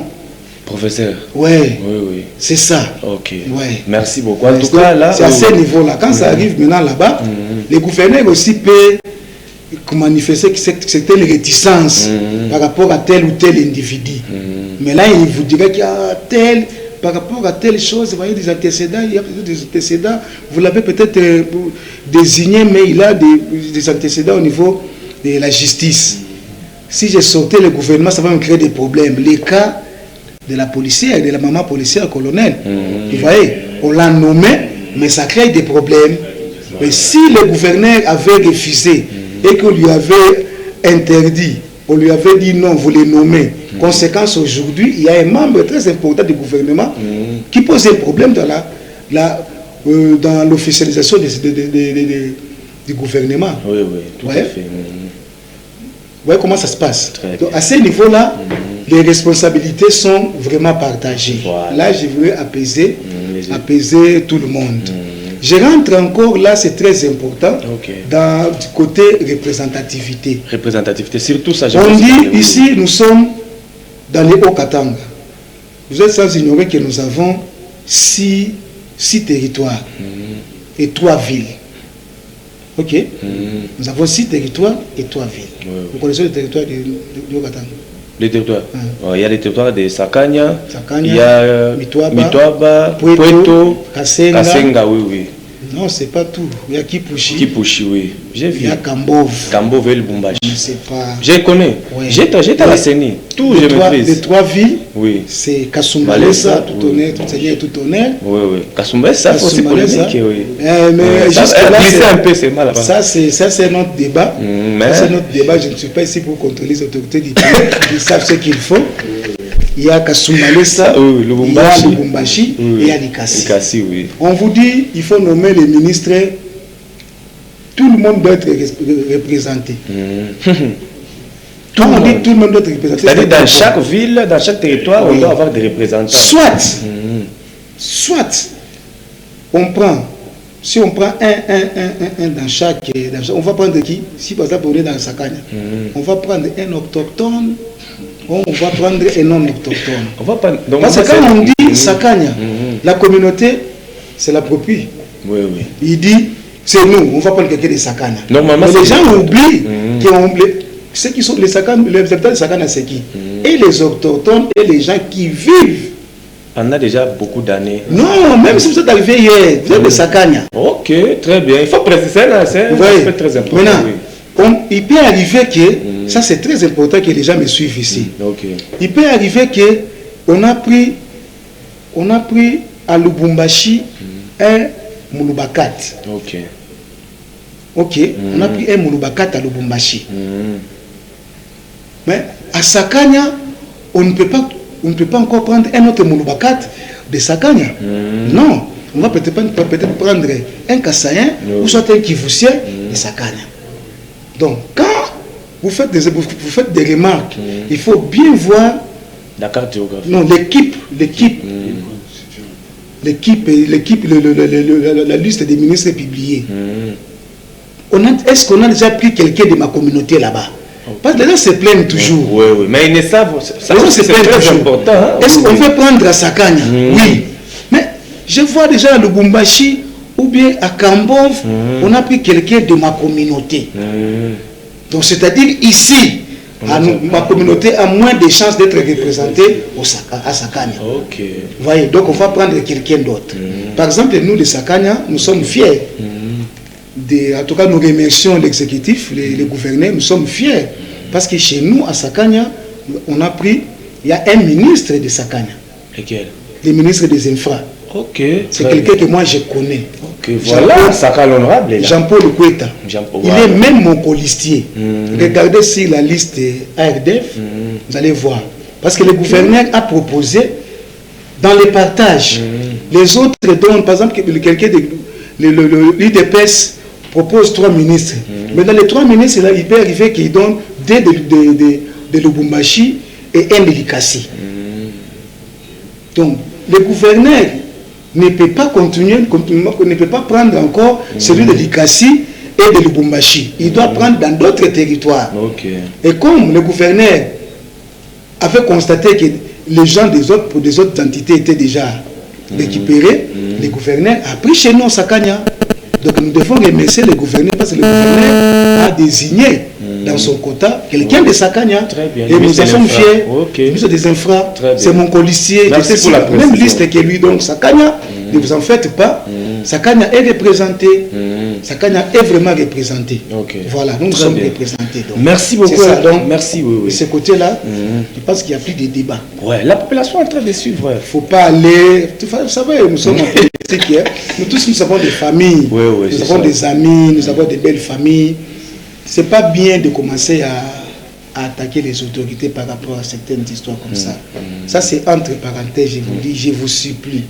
Professeur. Oui. Oui. C'est ça. Ok. Ouais. Merci beaucoup. En tout cas, là. C'est à ce niveau-là. Quand ça arrive maintenant là-bas, les gouverneurs aussi peuvent manifester certaines réticences par rapport à tel ou tel individu. Mais là, il vous dirait qu'il y a tel. Par rapport à telle chose, vous voyez des antécédents, il y a des antécédents, vous l'avez peut-être désigné, mais il a des antécédents au niveau de la justice. Si j'ai sauté le gouvernement, ça va me créer des problèmes. Les cas de la policière, de la maman policière colonel, vous voyez, on l'a nommé, mais ça crée des problèmes. Mais si le gouverneur avait refusé et qu'on lui avait interdit, on lui avait dit non, vous les nommez. Conséquence, aujourd'hui, il y a un membre très important du gouvernement qui pose un problème dans l'officialisation du gouvernement. Oui, tout à fait. Vous voyez comment ça se passe? Donc, à ce niveau-là, les responsabilités sont vraiment partagées. Voilà. Là, je voulais apaiser tout le monde. Je rentre encore là, c'est très important, dans du côté représentativité. Représentativité, surtout ça. On dit ici, nous sommes dans les Hauts-Katanga. Vous êtes sans ignorer que nous avons 6 territoires et 3 villes. Ok. Nous avons 6 territoires et 3 villes. Vous connaissez le territoire de Hauts-Katanga? Les territoires. Il y a les territoires de Sakanya, il y a Mitwaba, Puerto, Kasenga, oui. Non, c'est pas tout. Il y a Kipushi. Kipushi, oui. J'ai vu. Il y a Kambov. Kambov et le Bumbashi. Je ne sais pas. Je connais. Oui. J'étais à la CENI. Tout, je maîtrise. Les 3 villes, oui. C'est Kasumbalesa, tout honneur, tout seigneur, tout honneur. Oui. Kasumbalesa, c'est aussi polémique, oui. Mais jusque-là, un peu, c'est mal. Ça, c'est notre débat. C'est notre débat. Je ne suis pas ici pour contrôler les autorités du pays. Ils savent ce qu'il faut. Il y a Kasumbalesa, il y a Lubumbashi et il y a Likasi. Oui. On vous dit, il faut nommer les ministres, tout le monde doit être représenté. Tout le monde doit être représenté. C'est-à-dire dans chaque ville, dans chaque territoire, on doit avoir des représentants. Soit, si on prend un dans chaque, on va prendre qui? Si par exemple on est dans Sakanya, on va prendre un autochtone. On va prendre un non autochtone. Parce que quand on dit Sakanya, la communauté, c'est la proprie. Oui. Il dit, c'est nous, on va prendre quelqu'un de Sakanya. Normalement, mais les gens oublient ceux qui sont les Sakanya, les habitants de Sakanya, c'est qui? Et les autochtones et les gens qui vivent. On a déjà beaucoup d'années. Non, même si vous êtes arrivé hier, vous êtes de Sakanya. Ok, très bien. Il faut préciser là, c'est un aspect très important. Maintenant, il peut arriver que, ça c'est très important que les gens me suivent ici. Il peut arriver que on a pris à Lubumbashi un Mouloubakat. On a pris un Mouloubakat à Lubumbashi. Mais à Sakanya, on ne peut pas encore prendre un autre Mouloubakat de Sakanya. Non, on va peut-être prendre un Kassayen ou soit un Kivoussien de Sakanya. Donc, quand vous faites des remarques, il faut bien voir la carte géographique. Non, l'équipe, la liste des ministres est publiée. Est-ce qu'on a déjà pris quelqu'un de ma communauté là-bas? Parce que les gens se plaignent toujours. Oui, oui, mais ils ne savent. Ça, Les gens se c'est plaignent très toujours. important. Hein? Est-ce qu'on peut prendre à Sakanya? Oui. Mais je vois déjà à Lubumbashi ou bien à Kambov, on a pris quelqu'un de ma communauté. Donc c'est-à-dire ici, ma communauté a moins de chances d'être représentée à Sakanya. Ok. Vous voyez, donc on va prendre quelqu'un d'autre. Par exemple, nous de Sakanya, nous sommes fiers. En tout cas, nous remercions l'exécutif, les gouverneurs, nous sommes fiers. Parce que chez nous, à Sakanya, on a pris, il y a un ministre de Sakanya. Lequel? Le ministre des Infra. Ok. C'est quelqu'un que moi je connais. Ok, voilà, Saka l'honorable. Jean-Paul Kweta. Il est même mon colistier. Regardez sur la liste ARDF, vous allez voir. Parce que le gouverneur a proposé dans les partages. Les autres donnent, par exemple, quelqu'un de l'IDPS propose 3 ministres. Mais dans les 3 ministres, là, il peut arriver qu'il donne 2 de Lubumbashi et 1 de Likasi. Donc, le gouverneur ne peut pas continuer, ne peut pas prendre encore celui de Likasi et de Lubumbashi. Il doit prendre dans d'autres territoires. Et comme le gouverneur avait constaté que les gens des autres entités étaient déjà récupérés, le gouverneur a pris chez nous Sakanya. Donc nous devons remercier le gouverneur parce que le gouverneur a désigné dans son quota quelqu'un de Sakanya. Et nous en sommes fiers. Le ministre des Infra, c'est mon colistier. C'est la même liste que lui. Donc Sakanya, ne vous en faites pas. Sakanya est représenté. Sakanya est vraiment représenté. Voilà, nous sommes représentés. Donc. Merci beaucoup. Donc, merci. De ce côté-là, je pense qu'il n'y a plus de débat. Ouais, la population est en train de suivre. Il ne faut pas aller. Vous savez, nous sommes en politique. Nous tous, nous avons des familles. Nous avons des amis, nous avons des belles familles. Ce n'est pas bien de commencer à attaquer les autorités par rapport à certaines histoires comme ça. Ça, c'est entre parenthèses, je vous dis, je vous supplie.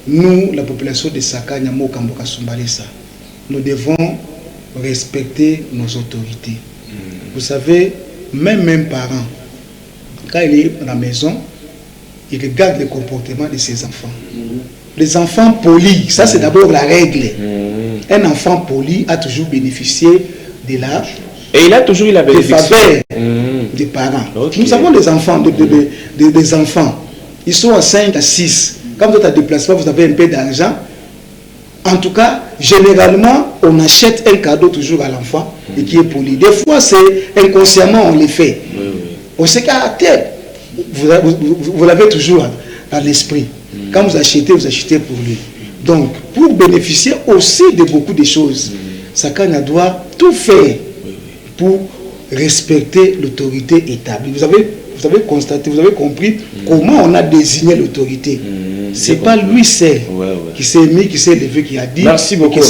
Nous, la population de Sakanya, Mokamboka Sumbalesa, nous devons respecter nos autorités. Vous savez, même un parent, quand il est à la maison, il regarde le comportement de ses enfants. Les enfants polis, ça c'est d'abord la règle. Un enfant poli a toujours bénéficié de l'âge. Et il a toujours eu la bénédiction des parents. Nous avons des enfants, des enfants. Ils sont à 5, à 6. Quand vous êtes à déplacement, vous avez un peu d'argent. En tout cas, généralement, on achète un cadeau toujours à l'enfant et qui est poli. Des fois, c'est inconsciemment, on les fait. On sait qu'à tête, vous l'avez toujours dans l'esprit. Quand vous achetez pour lui. Donc, pour bénéficier aussi de beaucoup de choses, Sakanya doit tout faire pour respecter l'autorité établie. Vous avez constaté, vous avez compris comment on a désigné l'autorité. Ce n'est pas lui seul qui s'est mis, qui s'est levé, qui a dit que c'est moi qui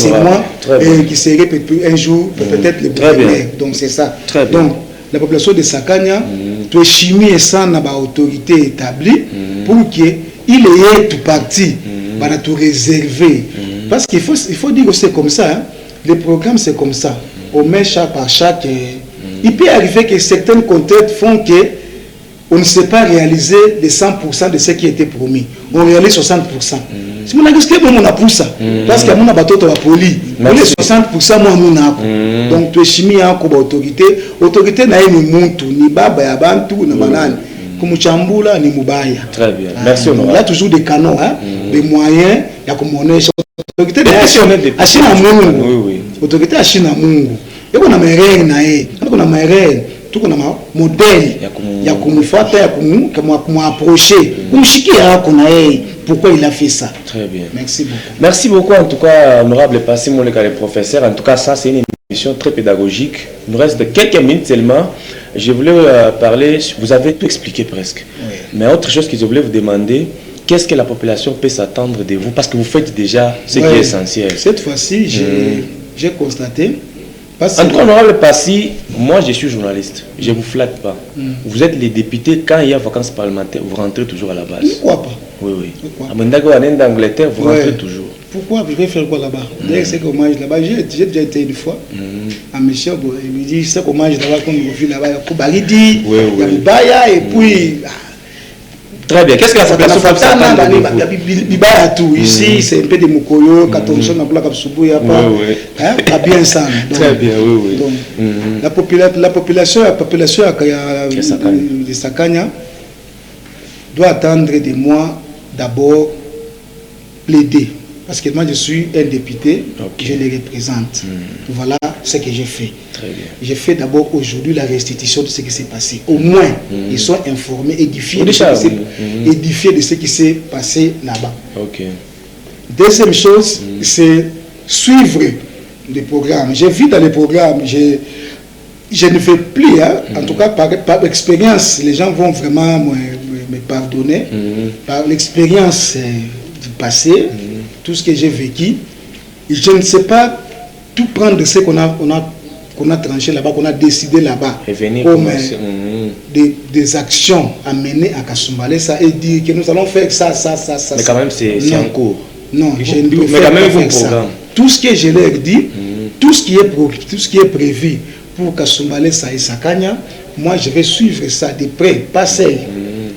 serai un jour peut-être le gouverneur. Donc c'est ça. Donc la population de Sakanya doit chimier ça dans l'autorité établie pour qu'il ait tout parti, tout réservé. Parce qu'il faut dire que c'est comme ça. Hein. Les programmes c'est comme ça. On met chaque par chaque. Il peut arriver que certaines contraintes font que on ne sait pas réaliser les 100% de ce qui était promis. On réalise 60%. Si on a dit que on a pour ça, parce qu'il y a mon abattoir de la police, on est 60% moi mon app. Donc tu es chimie en comme autorité n'a ni muntu ni baba ya bantu na banane. Comme chambula ni mubaya. Très bien. Merci. Il y a toujours des canaux, hein, des moyens. Il y a comme on est autorité de China Mungu. Autorité à China Mungu. Et on a mes reines naé, on a mes reines. Tout qu'on a modèle, il y a comme faire, comme approcher, comme chiquer pourquoi il a fait ça. Très bien. Merci beaucoup. Merci beaucoup en tout cas, honorable Passy Moleka, le professeur. En tout cas, ça c'est une émission très pédagogique. Il nous reste quelques minutes seulement. Je voulais parler, vous avez tout expliqué presque. Oui. Mais autre chose que je voulais vous demander, qu'est-ce que la population peut s'attendre de vous? Parce que vous faites déjà ce qui est essentiel. Cette fois-ci, j'ai constaté. En tout cas, honorable Passy, moi je suis journaliste, je ne vous flatte pas. Vous êtes les députés, quand il y a vacances parlementaires, vous rentrez toujours à la base. Pourquoi pas? Oui, oui. À Mendago, en Angleterre, vous rentrez toujours. Pourquoi? Je vais faire quoi là-bas? D'ailleurs, c'est qu'on mange là-bas. J'ai déjà été une fois à Michel, il me dit c'est qu'on mange là-bas, comme vous vivez là-bas, il y a Koubaridi, il y a Mubaya, et puis Très bien. Qu'est-ce que la population peut s'attendre de vous? Ici, c'est un peu de Mukoyo, 14 ans, pas bien ça. Très bien, oui. Donc, la population de Sakanya doit attendre de moi d'abord plaider. Parce que moi, je suis un député, je les représente. Voilà ce que j'ai fait. Très bien. J'ai fait d'abord aujourd'hui la restitution de ce qui s'est passé. Au moins, ils sont informés, édifiés de ce qui s'est passé là-bas. Deuxième chose, c'est suivre les programmes. J'ai vu dans les programmes, je ne fais plus, hein, en tout cas par expérience, les gens vont vraiment me pardonner. Par l'expérience du passé, tout ce que j'ai vécu, je ne sais pas tout prendre de ce qu'on a tranché là-bas, qu'on a décidé là-bas, comme des actions à mener à Kasumbalé, ça, et dire que nous allons faire ça. Mais quand même, c'est en cours. Non, je ne peux pas faire ça. Tout ce que je leur dis, tout ce qui est prévu pour Kasumbalé, ça et Sakanya, moi je vais suivre ça de près, passer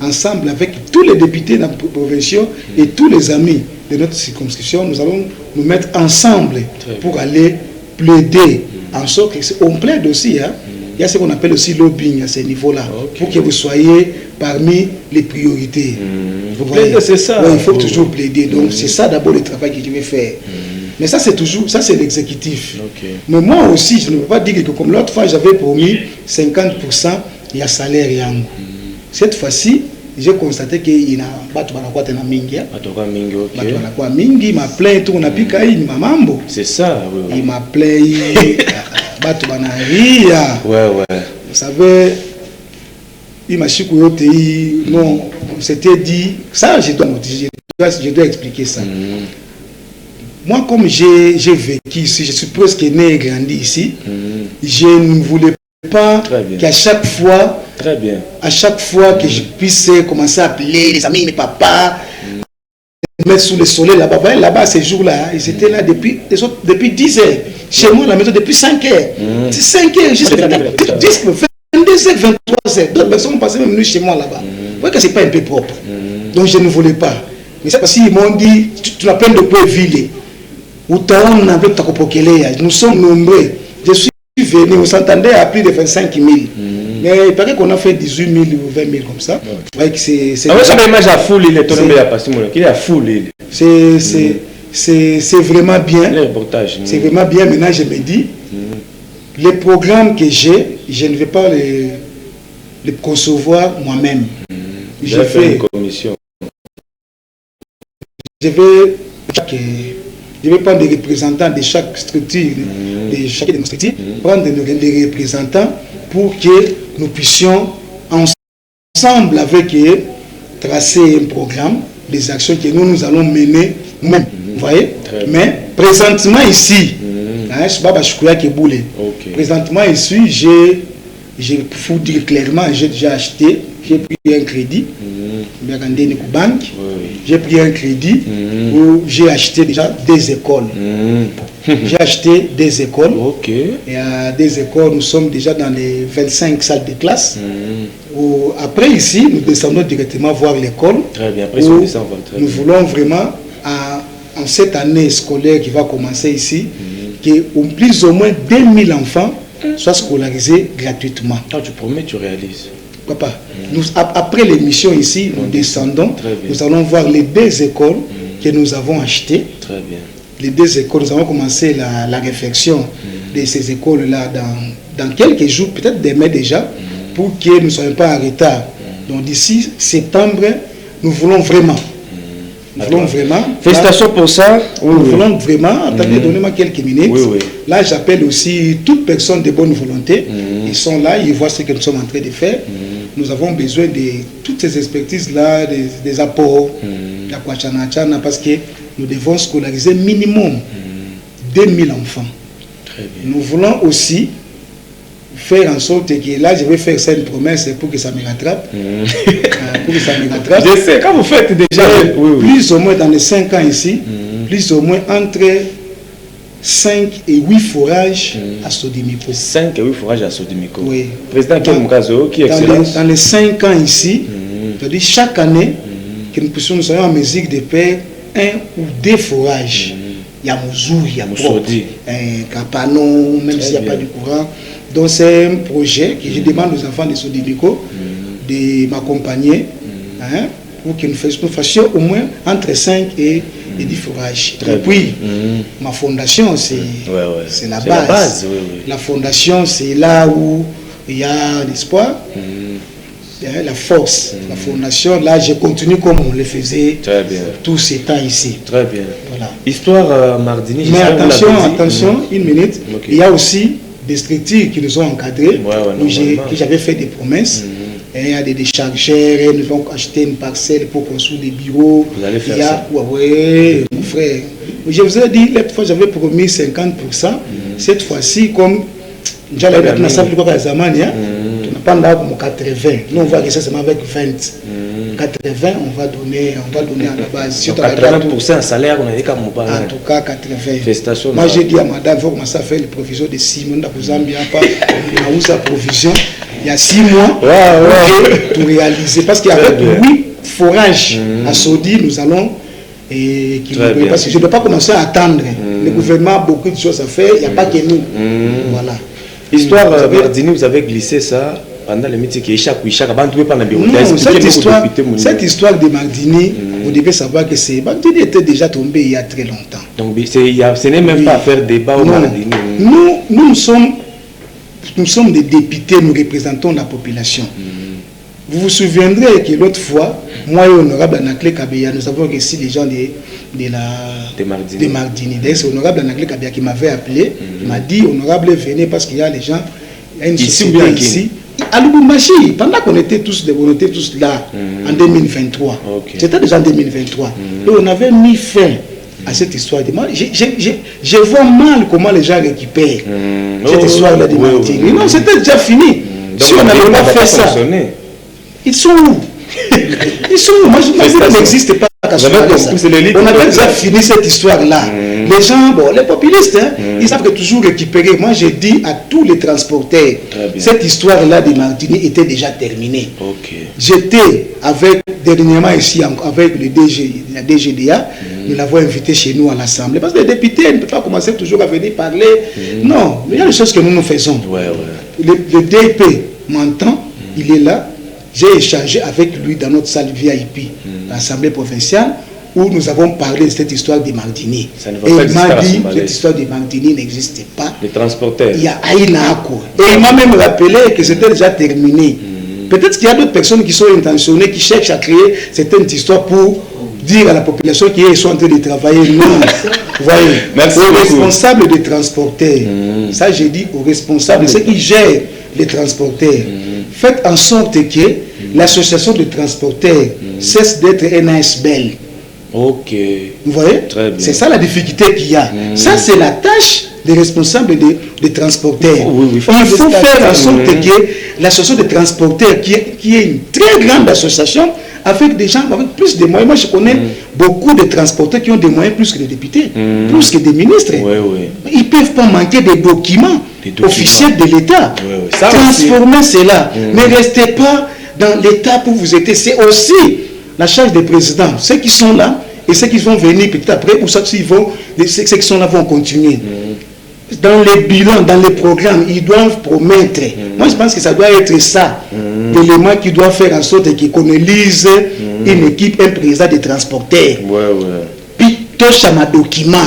ensemble avec tous les députés de la provinciaux et tous les amis de notre circonscription. Nous allons nous mettre ensemble pour aller plaider en sorte qu'on plaide aussi. Hein. Il y a ce qu'on appelle aussi lobbying à ce niveau-là, pour que vous soyez parmi les priorités. Vous voyez, c'est ça. Ouais, il faut toujours plaider. Donc c'est ça d'abord le travail que je vais faire. Mais ça c'est toujours, ça c'est l'exécutif. Mais moi aussi, je ne peux pas dire que comme l'autre fois j'avais promis 50%, il y a salaire yango. Cette fois-ci, j'ai constaté qu'il y a mingi m'a plaint tout on a piqué mamambo. C'est ça. Il m'a plaint ouais. Vous savez, il m'a dit non, c'était dit ça, je dois expliquer ça. Moi, comme j'ai vécu ici, je suis presque né et grandi ici, je ne voulais pas qu'à chaque fois, que je puisse commencer à appeler les amis, mes papas, mettre sous le soleil là-bas. Là-bas, ces jours-là, ils étaient là depuis 10 heures. Chez moi, à la maison, depuis 5 heures. C'est 5 heures, jusqu'à 22 heures, 23 heures. D'autres personnes ont passé même nuit chez moi là-bas. Vous voyez que ce n'est pas un peu propre. Donc, je ne voulais pas. Mais c'est parce qu'ils m'ont dit, tu n'as peine de quoi vivre. Nous sommes nombreux. Je suis venu, on s'entendait à plus de 25 000. Mais il paraît qu'on a fait 18 000 ou 20 000 comme ça. Ouais, c'est vraiment bien. C'est vraiment bien. Maintenant, je me dis, les programmes que j'ai, je ne vais pas les concevoir moi-même. Je vais prendre des représentants de chaque structure, de chaque structure, prendre des représentants pour que nous puissions ensemble avec eux tracer un programme, des actions que nous allons mener nous-mêmes. Vous voyez? Mais présentement ici, présentement ici, je faut dire clairement, j'ai déjà acheté, j'ai pris un crédit. J'ai pris un crédit où j'ai acheté déjà des écoles. J'ai acheté des écoles. Et à des écoles, nous sommes déjà dans les 25 salles de classe. Après ici, nous descendons directement voir l'école. Très bien. Après, nous voulons vraiment, en cette année scolaire qui va commencer ici, que plus ou moins 2000 enfants soient scolarisés gratuitement. Tu promets, tu réalises. Papa, après l'émission ici, nous descendons, nous allons voir les 2 écoles que nous avons achetées. Très bien. Les 2 écoles, nous avons commencé la réflexion de ces écoles-là dans quelques jours, peut-être demain déjà, pour que nous ne soyons pas en retard. Donc d'ici septembre, nous voulons vraiment. Félicitations pour ça. Nous voulons vraiment. Attendez, donnez-moi quelques minutes. Là, j'appelle aussi toute personne de bonne volonté. Ils sont là, ils voient ce que nous sommes en train de faire. Nous avons besoin de toutes ces expertises-là, des apports, parce que nous devons scolariser minimum 2000 enfants. Très bien. Nous voulons aussi faire en sorte que là, je vais faire cette promesse pour que ça me rattrape. Pour que ça me rattrape. Je sais, quand vous faites déjà... Plus ou moins dans les 5 ans ici, plus ou moins entre 5 et 8 forages à Sodimiko. 5 et 8 forages à Sodimiko. Oui. Président Kim Mukazo, qui est excellence. Dans les 5 ans ici, C'est-à-dire chaque année, que nous soyons en mesure de faire 1 ou 2 forages. Il y a Mouzou, il y a Moussoudi, un Capanon, même s'il n'y a pas de courant. Donc c'est un projet que je demande aux enfants de Sodimico de m'accompagner pour que nous fassions au moins entre 5 et 10 forages. Et puis, ma fondation, c'est la base. La fondation, c'est là où il y a l'espoir, la force. La fondation, là, je continue comme on le faisait tous ces temps ici. Très bien. Voilà. Histoire Mardini. Mais attention, une minute. Il y a aussi des structures qui nous ont encadrés, où j'avais fait des promesses. Et il y a des déchargeurs, nous avons acheté une parcelle pour construire des bureaux. Vous allez faire ça? Oui, mon frère. Je vous ai dit, l'autre fois j'avais promis 50%. Cette fois-ci, comme j'allais mettre ma salle pour Zamani, on n'a pas là comme 80. Nous on va rester seulement avec 20. 80, on va donner à la base. 80% salaire, on a dit comme on en tout cas, 80. Félicitations. Moi j'ai dit à madame, il faut commencer à faire les provisions de 6 mois. Vous n'avez pas où sa provision. Il y a 6 mois pour réaliser. Parce qu'avec 8 forages à Sodi, nous allons équilibrer. Parce que je ne peux pas commencer à attendre. Le gouvernement a beaucoup de choses à faire. Il n'y a pas que nous. Voilà. Histoire Mardini, vous avez glissé ça pendant le métier qui est chaque avant de pas cette histoire de Mardini, vous devez savoir que Mardini était déjà tombé il y a très longtemps. Donc ce n'est même pas à faire débat au Mardini. Nous sommes des députés, nous représentons la population. Vous vous souviendrez que l'autre fois, moi et Honorable Anaclé Kabeya, nous avons reçu les gens de Mardini. D'ailleurs, c'est Honorable Anaclé Kabeya qui m'avait appelé. Il m'a dit, Honorable, venez parce qu'il y a les gens, il y a une société ici. À Lubumbashi, pendant qu'on était tous là, en 2023. C'était déjà en 2023. Et on avait mis fin à cette histoire de Mardini. Je vois mal comment les gens récupèrent cette histoire-là de Mardini. Non, c'était déjà fini. Si on n'avait pas fait ça, ils sont où? Ils sont où? Moi, je ne n'existe pas. On avait déjà fini cette histoire-là. Les gens, les populistes, ils savent que toujours récupérer. Moi, j'ai dit à tous les transporteurs, cette histoire-là de Mardini était déjà terminée. J'étais dernièrement ici avec le la DGDA, nous l'avons invité chez nous à l'Assemblée. Parce que les députés ne peuvent pas commencer toujours à venir parler. Non, il y a des choses que nous faisons. Le DP m'entend, il est là. J'ai échangé avec lui dans notre salle VIP, l'Assemblée provinciale, où nous avons parlé de cette histoire de Mardini. Et il m'a dit que cette histoire de Mardini n'existe pas. Les transporteurs. Il y a Aïnako. Et il m'a même rappelé que c'était déjà terminé. Peut-être qu'il y a d'autres personnes qui sont intentionnées, qui cherchent à créer cette histoire pour dire à la population qu'ils sont en train de travailler. Non. Vous voyez, aux responsables des transporteurs, ça j'ai dit aux responsables, ceux qui gèrent les transporteurs, faites en sorte que l'association de transporteurs cesse d'être un ASBL. Vous voyez, c'est ça la difficulté qu'il y a. Ça c'est la tâche des responsables des transporteurs. Il faut faire en sorte que l'association des transporteurs, qui est une très grande association, avec des gens avec plus de moyens. Moi, je connais beaucoup de transporteurs qui ont des moyens plus que des députés, plus que des ministres. Ils ne peuvent pas manquer des documents officiels de l'État. Transformez cela. Ne restez pas dans l'État où vous êtes. C'est aussi la charge des présidents. Ceux qui sont là et ceux qui vont venir petit après, ou ceux qui sont là vont continuer. Dans les bilans, dans les programmes, ils doivent promettre. Moi, je pense que ça doit être ça. L'élément qui doit faire en sorte qu'on élise une équipe, un président de transporteurs. Puis, touche à ma document.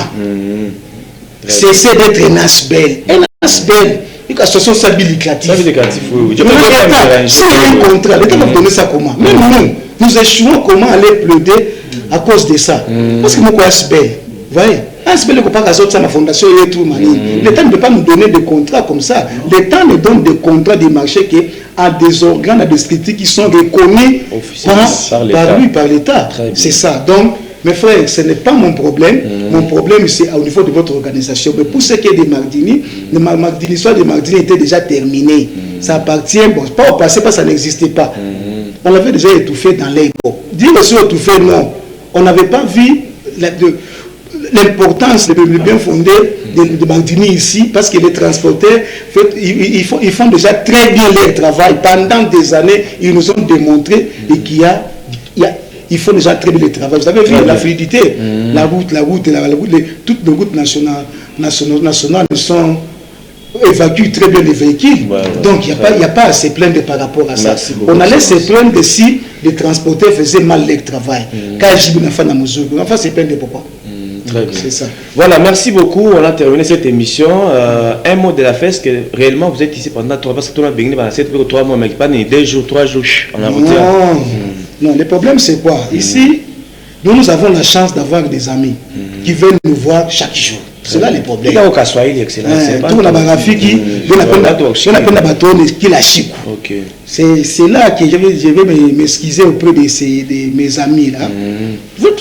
Cessez d'être un ASBEL. Un ASBEL, une association stabilisative. C'est un contrat. L'État va donner ça comment? Même nous échouons comment aller plaider à cause de ça. Parce que moi, ASBEL, vous voyez? La fondation et tout, l'État ne peut pas nous donner des contrats comme ça. L'État nous donne des contrats de marché à des organes, à des structures qui sont reconnus par l'État. C'est ça. Donc, mes frères, ce n'est pas mon problème. Mon problème, c'est au niveau de votre organisation. Mais pour ce qui est des Mardini, l'histoire de Mardini était déjà terminée. Ça appartient, pas au passé, parce que ça n'existait pas. On l'avait déjà étouffé dans l'époque. Dire aussi étouffé, non. On n'avait pas vu l'importance de bien fondé de Bandini ici, parce que les transporteurs, ils font déjà très bien leur travail. Pendant des années, ils nous ont démontré ils font déjà très bien le travail. Vous avez vu la fluidité, la route, toutes nos routes nationales sont évacuent très bien les véhicules. Donc il n'y a pas à se plaindre par rapport à ça. On allait se plaindre si les transporteurs faisaient mal leur travail. Quand j'ai une femme à mesure, on va se plaindre pourquoi. C'est ça. Voilà, merci beaucoup. On a terminé cette émission. Un mot de la fête, que réellement vous êtes ici pendant 3 mois, parce que tout le monde a béni 3 mois, mais pas 2 jours, 3 jours. Non, le problème c'est quoi? Ici, nous avons la chance d'avoir des amis qui veulent nous voir chaque jour. C'est là le problème. Tout le Rafiki, c'est là que je vais m'excuser auprès de mes amis là.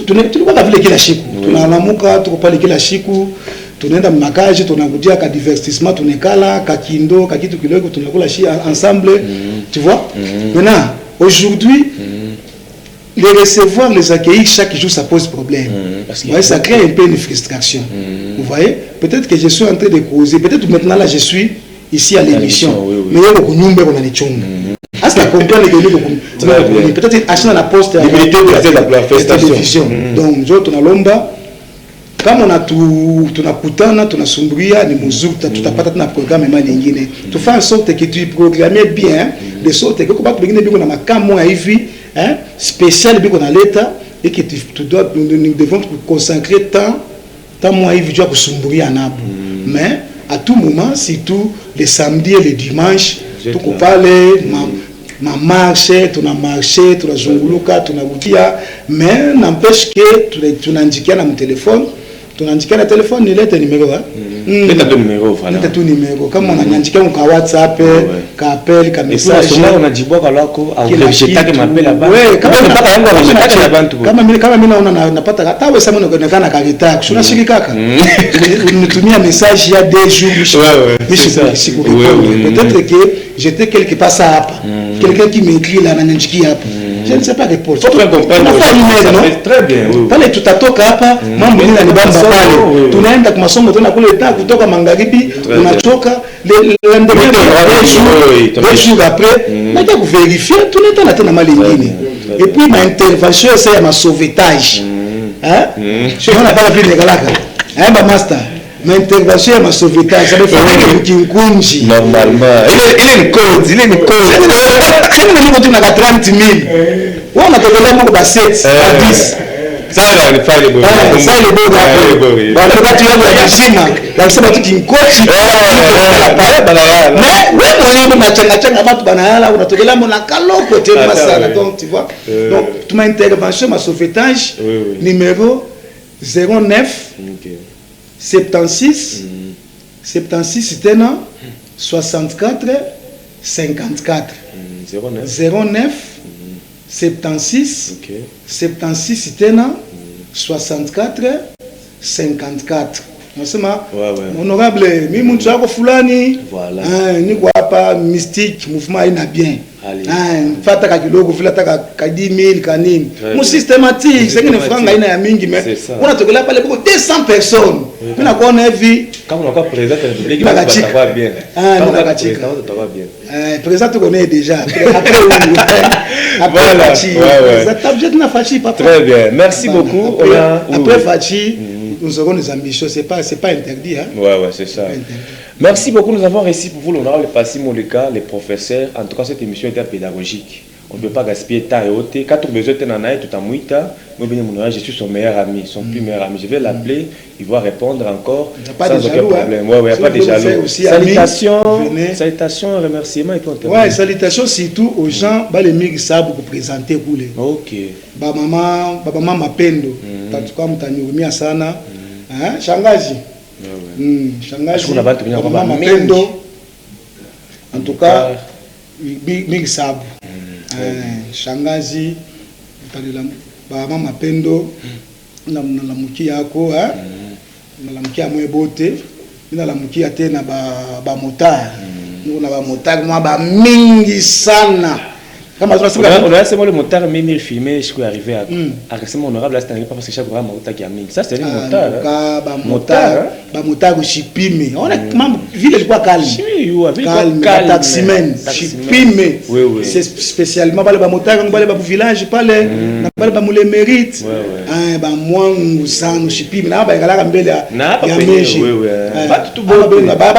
Tu ne peux pas appeler la chikou. Tu n'as pas parlé de la chikou. Tu n'as pas de tu n'as pas de divertissement, tu n'as pas de kindo, tu n'as pas ensemble. Tu vois? Maintenant, aujourd'hui, les recevoir, les accueillir chaque jour, ça pose problème. Ça crée un peu une frustration. Vous voyez? Peut-être que je suis en train de causer. Peut-être maintenant là, je suis ici à l'émission. Mais il y a beaucoup de monde qui ont des choses. Peut-être acheter la poste à la télévision. Donc, nous sommes à Lomba. Comme on a tout, on a Koutana, on a Sombria, on a Mouzouk, tout a pas de programme, tu fais en sorte que tu programmes bien, de sorte que tu as un spécial qu'on a l'État et que nous devons consacrer tant mois pour Sombria. Mais à tout moment, surtout les samedis et les dimanches, tu peux parler, ma marché, tu as marché, tu as zonguluka, tu as boutia, mais n'empêche que tu as indiqué dans mon téléphone. Tu as indiqué le téléphone, il est ton numéro. Il est ton numéro, voilà. Il est ton numéro. Comme on a indiqué mon WhatsApp, qu'appel, qu'un message. Et ça, on a dit quoi alors que m'appelle là-bas. Oui, quand même, on n'a pas ta table, ça m'a donné un caractère. Je suis là, kaka. On mis un message il y a 2 jours. Peut-être que j'étais quelque part ça. Quelqu'un qui m'écrit là, je ne sais pas répondre. Très bien. Pale tutatoka hapa mambo ni bamba pale. Tunaenda kwa masomo tena kule kutoka magharibi tunachoka le lendemain 2 jours après na kwa vérifier tunaenda tena mali nyingine. Et puis ma intervention c'est ma sauvetage. Hein? Je n'ai pas vu les galaka. Hein ba master. Ma intervention ma sauvetage ça veut faire que kinkunji. Normalement. Il est une code. C'est nous qui on a 30 000. On a toléré beaucoup de 7 à 10. Ça il faut les beaux. Ça il est beau d'accord. Bon, là tu as la machine. Là c'est pas tout qui coach. Mais ouais moi ma changa batu banala on a toléré mon akalo côté masala donc tu vois. Donc tu ma intervention ma sauvetage numéro 09 76 c'était 64 54 09 76 c'était 64 54. Nasema honorable mimi mtu wako fulani niko hapa mystique mouvement ina bien mfata ka kidogo vile taka ka 10,000 kanini mu systématique c'est une franga ina ya mingi mais on a tokela pale beaucoup 200 personnes mimi na kuona hivi kama unakuwa président de la République utakuwa bien utakuwa bien président tu connais déjà après Fachi ça t'objet na Fachi papa très bien merci beaucoup après Fachi nous aurons des ambitions, c'est pas interdit. Hein? Ouais, c'est ça. Merci beaucoup, nous avons réussi pour vous l'honorable Passy Moleka, les professeurs. En tout cas, cette émission était pédagogique. On ne peut pas gaspiller temps et autre. Quand tu as besoin de t'en aller, tout en mouita, je suis son meilleur ami, son plus meilleur ami. Je vais l'appeler, il va répondre encore sans aucun problème. Il n'y a pas de jaloux. Salutations, remerciements et tout. Ouais, salutations surtout aux gens, les mix ça pour présenter pour les. Ok. Maman Mapendo, tatuka mtaniumia sana. Hein, shangazi. Shangazi. Maman Mapendo. En tout cas, mix ça. Shangazi Mama Mapendo nalamukia yako nalamukia mwebote nalamukia tena ba motar na ba motar mwa ba mingi sana On a seulement le motard, même il filmait, je suis arrivé à récemment honorable, là, c'était pas parce que chaque programme a qui a mis. Ça, c'est le motard. Motard, chipime. On a ville de quoi calme. Calme, taximen, chipime. C'est spécialement pas le motard, on va aller au village, pas les les mérites. Moi, nous sommes chipime. Là, il y a un mége.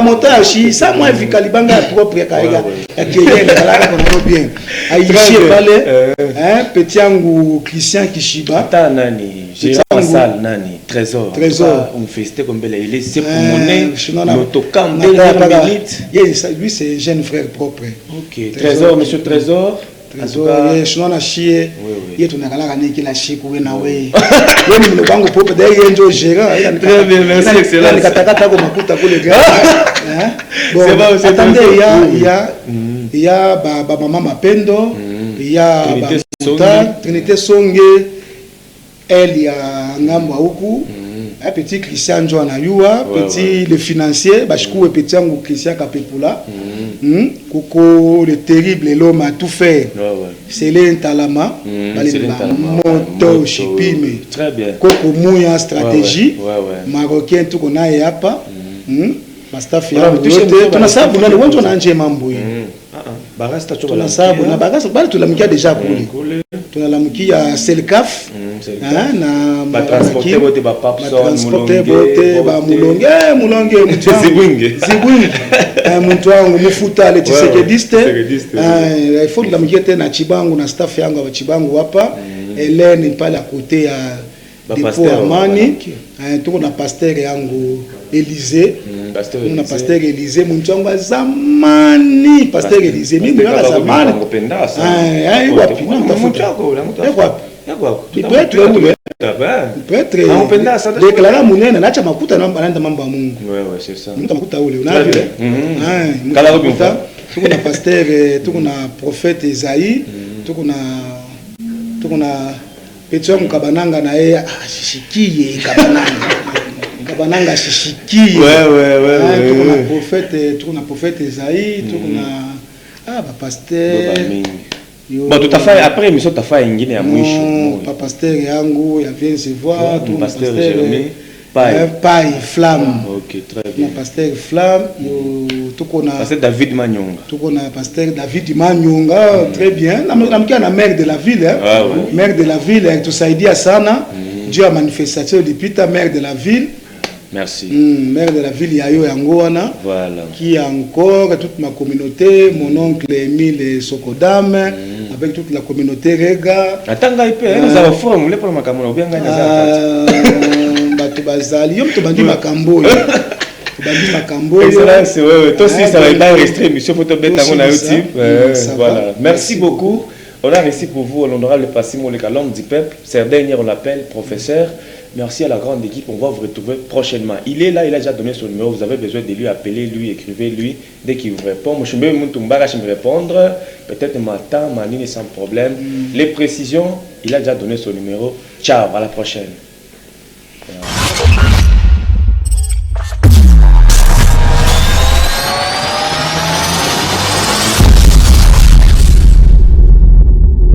Motard, ça, moi, vu Kalibanga propre, bien. Aïchi Balé, Petiangu Christian Kishiba. Nani, Gérard Massal, Nani, Trésor. On festait comme belle, il est c'est pour monnaie, l'autocam, lui c'est jeune frère propre. Ok, Trésor, monsieur Trésor. Trésor, je n'en ai chié. Il est un gars qui l'a chié pour une away. Il est le banque propre d'ailleurs, il est gérant. Très bien, merci, excellent. Attendez, il y a maman Mapendo, il y a Trinité Songe, elle y a Ngamba Oukou, un petit Christian John Ayua, petit le financier, Bachkou et petit Christian Kapepula, Koko le terrible, l'homme a tout fait. C'est l'Intalama, Moto Chipime, très bien. Koko Mouya stratégie, Marocain tout qu'on a et apa. Mastafi ya tunasabu na watu wanaanje mambo hii barasta choba tunasabu na barasta bali tulamkia deja kule tunalamkia Selcaf na transporter bote ba papson mulonge zibwinge mtu wangu mfuta le tisekediste il faut tulamkia tena Chibangu na staff yangu wa Chibangu hapa Hélène pale à côté ya Depo Amani tuko na pasteur yangu Élysée on a pasteur Élysée mon changwa zamani pasteur Élysée mimi ngaka zamani wapi peut-être déclarer munene na cha makuta na bananda mambo ya Mungu c'est ça mtu makuta ule unavi tuko na pasteur tuko na prophète Isaïe tuko na Petro Mkabananga na yeye ashikiye Kabananga shishikiye tuko na prophète Isaïe tuko na pasteur bon tout à fait après émission tu as fait ingine ya mwisho pa pasteur yangu ya vient se voir tout pasteur Jérémie Pai Flamme. OK, très bien. Pasteur Flamme, tuko na pasteur David Manyonga. Tuko na pasteur David Manyonga, très bien. Namkia na maire de la ville, maire de la ville, tusaidia sana. Dieu a manifestation depuis ta maire de la ville. Merci. Maire de la ville Yayo Yangoana. Voilà. Qui a encore toute ma communauté, mon oncle Emile Sokodame, avec toute la communauté Rega. Attends, il peut, nous avons formulé pour ma caméra, bien gagné. Bazali yom to bandi makambo excellence toi aussi ça va pas rester monsieur photo bête on a YouTube voilà merci beaucoup on a reçu pour vous l'honorable Passimo le l'homme du peuple c'est dernier on l'appelle professeur merci à la grande équipe on va vous retrouver prochainement il est là il a déjà donné son numéro vous avez besoin de lui appeler lui écrivez lui dès qu'il vous répond moi je vais me répondre peut-être matin manine sans problème les précisions il a déjà donné son numéro ciao à la prochaine.